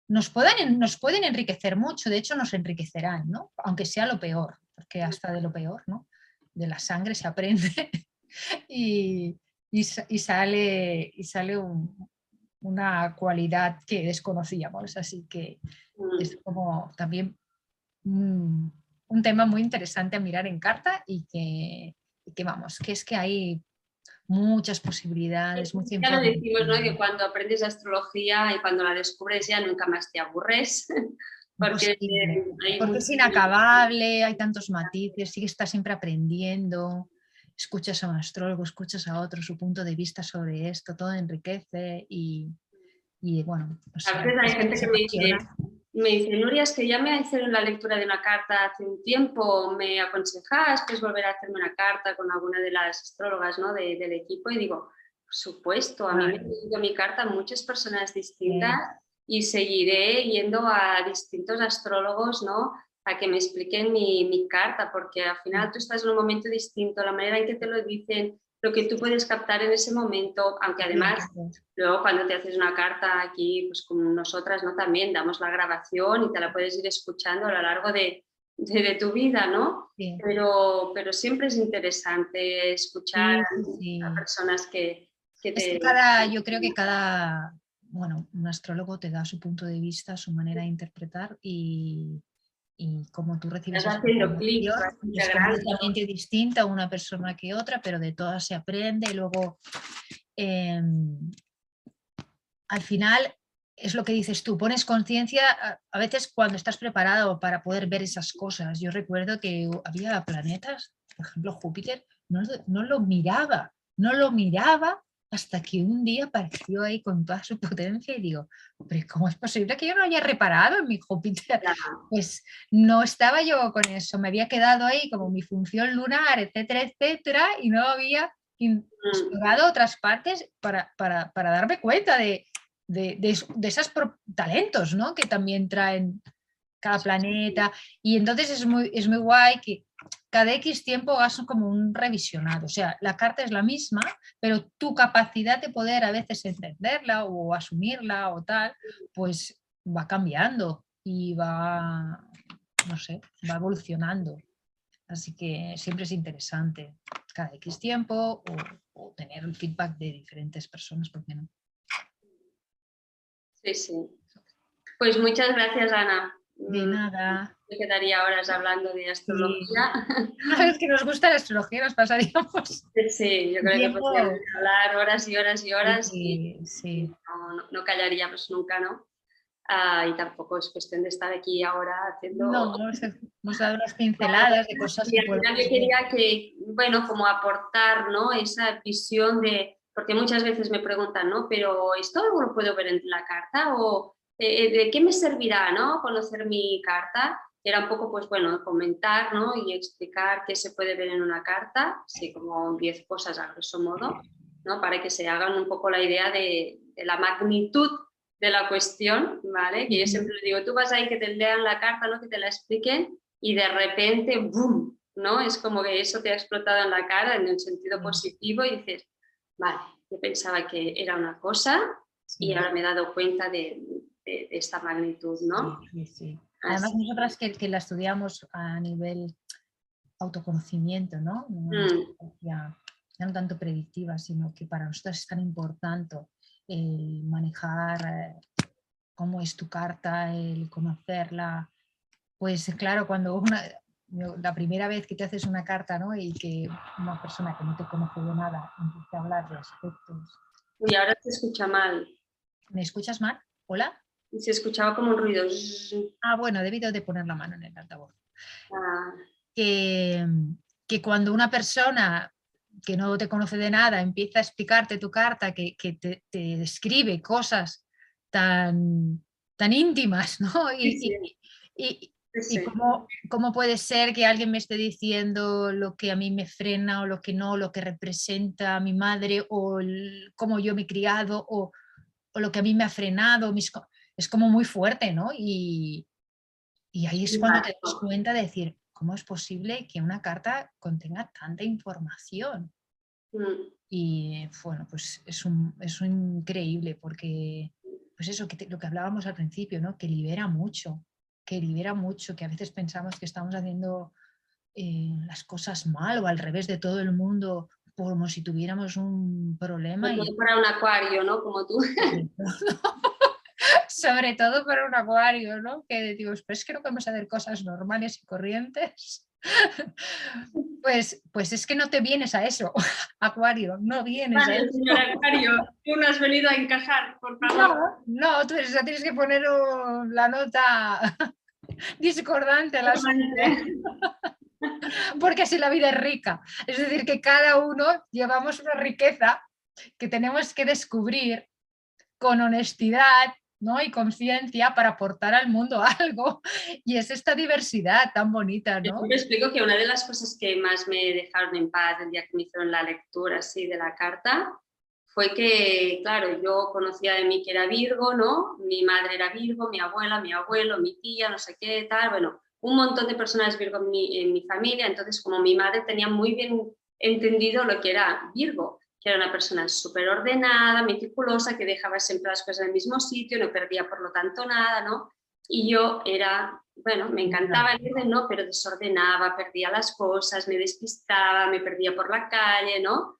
Speaker 2: nos pueden enriquecer mucho. De hecho, nos enriquecerán, ¿no? Aunque sea lo peor, porque hasta de lo peor, ¿no? De la sangre se aprende y sale una cualidad que desconocíamos. Así que es como también un tema muy interesante a mirar en carta y que vamos, que es que hay muchas posibilidades, mucha información.
Speaker 1: Ya lo decimos, ¿no? Que cuando aprendes astrología y cuando la descubres ya nunca más te aburres. Porque
Speaker 2: es inacabable, hay tantos matices, sí que estás siempre aprendiendo, escuchas a un astrólogo, escuchas a otro su punto de vista sobre esto, todo enriquece y bueno. Pues,
Speaker 1: a veces hay gente que me dice, Nuria, es que ya me hicieron la lectura de una carta hace un tiempo, ¿me aconsejas pues volver a hacerme una carta con alguna de las astrólogas, ¿no? del equipo? Y digo, por supuesto, a mí me ha leído mi carta muchas personas distintas y seguiré yendo a distintos astrólogos, ¿no? A que me expliquen mi carta, porque al final tú estás en un momento distinto, la manera en que te lo dicen, lo que tú puedes captar en ese momento, aunque además luego cuando te haces una carta aquí, pues con nosotras, ¿no? También damos la grabación y te la puedes ir escuchando a lo largo de tu vida, ¿no?
Speaker 2: Sí.
Speaker 1: Pero siempre es interesante escuchar
Speaker 2: Sí.
Speaker 1: a personas que te...
Speaker 2: Es que yo creo que bueno, un astrólogo te da su punto de vista, su manera de interpretar y como tú recibes
Speaker 1: Estás
Speaker 2: esa
Speaker 1: haciendo clic,
Speaker 2: información
Speaker 1: vas
Speaker 2: es
Speaker 1: integrando.
Speaker 2: completamente distinta una persona que otra, pero de todas se aprende y luego al final es lo que dices tú, pones conciencia a veces cuando estás preparado para poder ver esas cosas. Yo recuerdo que había planetas, por ejemplo Júpiter, no lo miraba hasta que un día apareció ahí con toda su potencia y digo, pero ¿cómo es posible que yo no haya reparado en mi Júpiter?
Speaker 1: Claro.
Speaker 2: Pues no estaba yo con eso, me había quedado ahí como mi función lunar, etcétera, etcétera, y no había explorado otras partes para darme cuenta de esos talentos, ¿no? Que también traen cada planeta. Y entonces es muy guay que cada X tiempo hagas como un revisionado. O sea, la carta es la misma, pero tu capacidad de poder a veces entenderla o asumirla o tal, pues va cambiando y va, no sé, va evolucionando. Así que siempre es interesante cada X tiempo o tener el feedback de diferentes personas, ¿por qué no?
Speaker 1: Sí, sí. Pues muchas gracias, Ana.
Speaker 2: De nada.
Speaker 1: Me quedaría horas hablando de astrología.
Speaker 2: Sí. Una vez que nos gusta la astrología nos pasaríamos
Speaker 1: Sí, yo creo que
Speaker 2: tiempo.
Speaker 1: podríamos hablar horas y horas y horas
Speaker 2: Sí,
Speaker 1: y
Speaker 2: sí.
Speaker 1: no callaríamos nunca, ¿no? Y tampoco es cuestión de estar aquí ahora haciendo...
Speaker 2: No, hemos dado unas pinceladas de cosas
Speaker 1: Y
Speaker 2: que
Speaker 1: al final
Speaker 2: podemos
Speaker 1: yo
Speaker 2: ver.
Speaker 1: quería que, bueno, como aportar, ¿no? Esa visión de... Porque muchas veces me preguntan, ¿no? Pero ¿esto lo puedo ver en la carta? ¿O de qué me servirá, ¿no? Conocer mi carta. Era un poco, pues bueno, comentar, ¿no? Y explicar qué se puede ver en una carta, así como 10 cosas a grosso modo, ¿no? Para que se hagan un poco la idea de la magnitud de la cuestión, ¿vale? Que yo siempre le digo, tú vas ahí que te lean la carta, ¿no? Que te la expliquen y de repente, ¡boom!, ¿no? Es como que eso te ha explotado en la cara en un sentido positivo y dices, vale, yo pensaba que era una cosa y ahora me he dado cuenta de esta magnitud, ¿no?
Speaker 2: Sí, sí. Además, nosotras que la estudiamos a nivel autoconocimiento, ¿no? Ya no tanto predictiva, sino que para nosotros es tan importante el manejar cómo es tu carta, el conocerla. Pues claro, cuando la primera vez que te haces una carta, ¿no? Y que una persona que no te conoce de nada empieza a hablar de aspectos.
Speaker 1: Uy, ahora se escucha mal.
Speaker 2: ¿Me escuchas mal? ¿Hola?
Speaker 1: Se escuchaba como un ruido.
Speaker 2: Ah, bueno, he debido de poner la mano en el altavoz.
Speaker 1: Ah.
Speaker 2: Que cuando una persona que no te conoce de nada empieza a explicarte tu carta, que te describe cosas tan íntimas, ¿no? Y cómo puede ser que alguien me esté diciendo lo que a mí me frena o lo que no, lo que representa a mi madre o cómo yo me he criado o lo que a mí me ha frenado, es como muy fuerte, ¿no? Y ahí es cuando te das cuenta de decir, ¿cómo es posible que una carta contenga tanta información? Y bueno, pues es increíble porque, pues eso, lo que hablábamos al principio, ¿no? Que libera mucho, que a veces pensamos que estamos haciendo las cosas mal o al revés de todo el mundo, como si tuviéramos un problema.
Speaker 1: Y para un acuario, ¿no? Como tú.
Speaker 2: Sobre todo para un acuario, ¿no? Que digo, pero es que no podemos hacer cosas normales y corrientes. Pues es que no te vienes a eso, Acuario, no vienes a eso.
Speaker 1: Señor Acuario, tú no has venido a encajar, por favor.
Speaker 2: No, tú tienes que poner la nota discordante a la porque así la vida es rica. Es decir, que cada uno llevamos una riqueza que tenemos que descubrir con honestidad, ¿no? Y conciencia para aportar al mundo algo. Y es esta diversidad tan bonita, ¿no?
Speaker 1: Yo siempre explico que una de las cosas que más me dejaron en paz el día que me hicieron la lectura así de la carta fue que, claro, yo conocía de mí que era Virgo, ¿no? Mi madre era Virgo, mi abuela, mi abuelo, mi tía, no sé qué, tal, bueno, un montón de personas Virgo en mi familia, entonces como mi madre tenía muy bien entendido lo que era Virgo, que era una persona súper ordenada, meticulosa, que dejaba siempre las cosas en el mismo sitio, no perdía por lo tanto nada, ¿no? Y yo era, bueno, me encantaba el orden, ¿no? Pero desordenaba, perdía las cosas, me despistaba, me perdía por la calle, ¿no?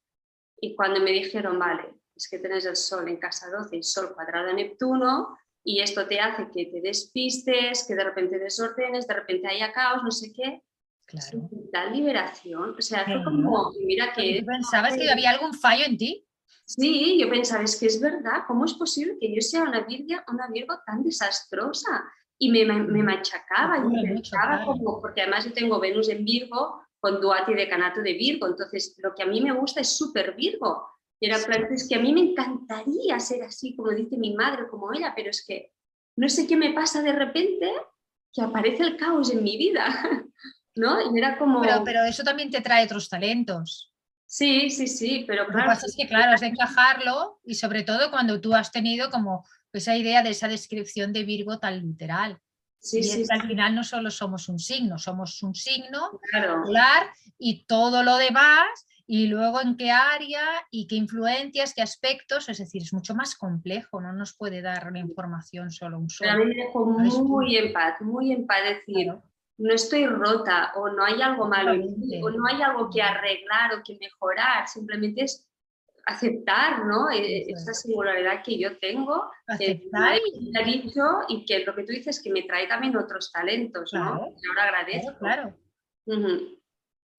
Speaker 1: Y cuando me dijeron, vale, es que tenés el Sol en casa 12 y Sol cuadrado a Neptuno, y esto te hace que te despistes, que de repente desordenes, de repente haya caos, no sé qué.
Speaker 2: Claro.
Speaker 1: Tal liberación, o sea, fue
Speaker 2: Claro.
Speaker 1: como, mira
Speaker 2: Porque
Speaker 1: que...
Speaker 2: tú pensabas que había algún fallo en ti.
Speaker 1: Sí, yo pensaba, es que es verdad, ¿cómo es posible que yo sea una Virgo tan desastrosa? Y me machacaba y
Speaker 2: Ocurre mucho,
Speaker 1: pensaba
Speaker 2: claro.
Speaker 1: como, porque además yo tengo Venus en Virgo con Duati decanato de Virgo, entonces lo que a mí me gusta es súper Virgo. Y era plan, es que a mí me encantaría ser así, como dice mi madre, como ella, pero es que no sé qué me pasa de repente que aparece el caos en mi vida, ¿no? Y era como,
Speaker 2: Pero eso también te trae otros talentos.
Speaker 1: sí, pero
Speaker 2: Lo que
Speaker 1: claro,
Speaker 2: pasa es que, claro, es de encajarlo y sobre todo cuando tú has tenido como esa idea de esa descripción de Virgo tan literal.
Speaker 1: sí,
Speaker 2: Y es
Speaker 1: sí,
Speaker 2: que al
Speaker 1: sí,
Speaker 2: final no solo somos un signo
Speaker 1: claro.
Speaker 2: solar y todo lo demás, y luego en qué área y qué influencias, qué aspectos, es decir, es mucho más complejo, no nos puede dar la información solo un
Speaker 1: Pero a
Speaker 2: sol.
Speaker 1: mí me dejó
Speaker 2: ¿Sabes tú?
Speaker 1: muy en paz decir,
Speaker 2: Claro,
Speaker 1: no estoy rota o no hay algo malo en mí o
Speaker 2: efectivamente.
Speaker 1: no hay algo que arreglar o que mejorar, simplemente es aceptar, ¿no?
Speaker 2: Eso
Speaker 1: Esta
Speaker 2: es.
Speaker 1: singularidad que yo tengo, que mi
Speaker 2: Aceptar
Speaker 1: madre
Speaker 2: y,
Speaker 1: me ha dicho y que lo que tú dices que me trae también otros talentos, ¿no?
Speaker 2: claro,
Speaker 1: Y ahora
Speaker 2: claro,
Speaker 1: agradezco.
Speaker 2: claro.
Speaker 1: Ujú.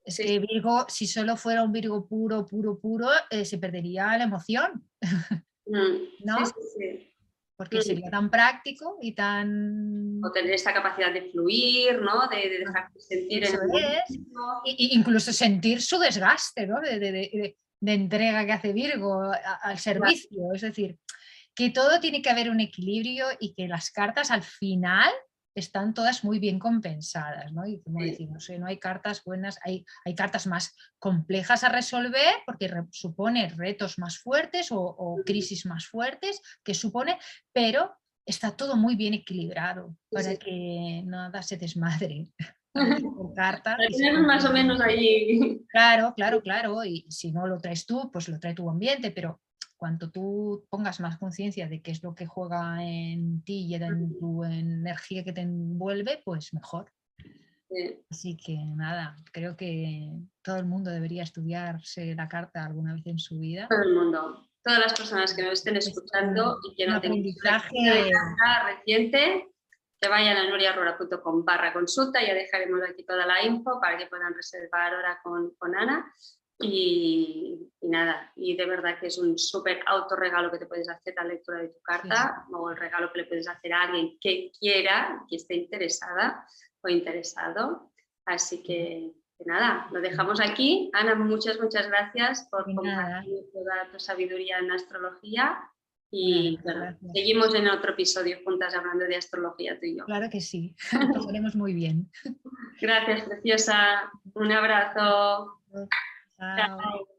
Speaker 2: Es
Speaker 1: Sí,
Speaker 2: que Virgo, si solo fuera un Virgo puro, puro, puro, se perdería la emoción,
Speaker 1: sí,
Speaker 2: ¿no?
Speaker 1: sí, sí.
Speaker 2: Porque
Speaker 1: Mm.
Speaker 2: sería tan práctico y tan...
Speaker 1: O tener esta capacidad de fluir, ¿no? De dejarte sentir en
Speaker 2: Eso
Speaker 1: el
Speaker 2: es.
Speaker 1: momento.
Speaker 2: Incluso sentir su desgaste, ¿no? De entrega que hace Virgo al servicio. Es decir, que todo tiene que haber un equilibrio y que las cartas al final están todas muy bien compensadas, ¿no? Y como
Speaker 1: Sí,
Speaker 2: decir, no sé, no hay cartas buenas, hay cartas más complejas a resolver porque supone retos más fuertes o crisis más fuertes que supone, pero está todo muy bien equilibrado
Speaker 1: sí,
Speaker 2: para
Speaker 1: sí.
Speaker 2: que nada se desmadre a veces por carta
Speaker 1: La
Speaker 2: y se
Speaker 1: tenemos más o
Speaker 2: controla.
Speaker 1: menos ahí.
Speaker 2: Claro, claro, claro. Y si no lo traes tú, pues lo trae tu ambiente, pero cuanto tú pongas más conciencia de qué es lo que juega en ti y en tu energía que te envuelve, pues mejor.
Speaker 1: Sí,
Speaker 2: Así que nada, creo que todo el mundo debería estudiarse la carta alguna vez en su vida.
Speaker 1: todo el mundo, todas las personas que nos estén
Speaker 2: Es
Speaker 1: escuchando y que
Speaker 2: un
Speaker 1: no tengan su lectura de
Speaker 2: aprendizaje,
Speaker 1: carta reciente, que vayan a nuriarrora.com/consulta, ya dejaremos aquí toda la info para que puedan reservar hora con Ana. Y nada, y de verdad que es un súper autorregalo que te puedes hacer la lectura de tu
Speaker 2: sí,
Speaker 1: carta o el regalo que le puedes hacer a alguien que quiera, que esté interesada o interesado. Así que nada, lo dejamos aquí. Ana, muchas gracias por
Speaker 2: y nada,
Speaker 1: compartir toda tu sabiduría en astrología.
Speaker 2: nada,
Speaker 1: Y bueno,
Speaker 2: gracias.
Speaker 1: seguimos en otro episodio juntas hablando de astrología tú y yo.
Speaker 2: Claro que sí, lo pasaremos muy bien.
Speaker 1: Gracias, preciosa. Un abrazo.
Speaker 2: Chao.
Speaker 1: Chao.